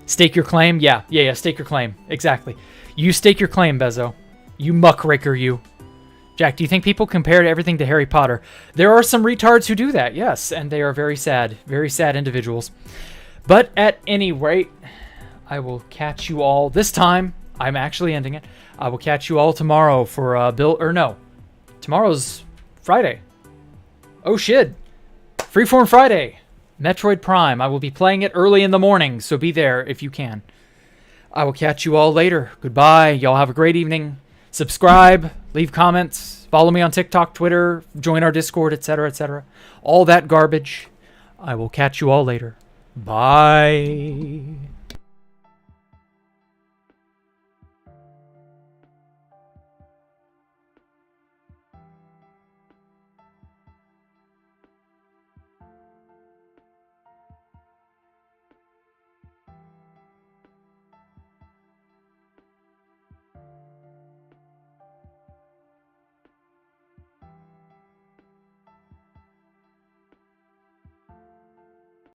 Stake your claim? Yeah. Stake your claim. Exactly. You stake your claim, Bezo. You muckraker, you. Jack, do you think people compare everything to Harry Potter? There are some retards who do that, yes, and they are very sad individuals. But at any rate, I will catch you all this time. I'm actually ending it. I will catch you all tomorrow for tomorrow's Friday. Oh shit. Freeform Friday. Metroid Prime. I will be playing it early in the morning, so be there if you can. I will catch you all later. Goodbye. Y'all have a great evening. Subscribe, leave comments, follow me on TikTok, Twitter, join our Discord, etc., etc. All that garbage. I will catch you all later. Bye.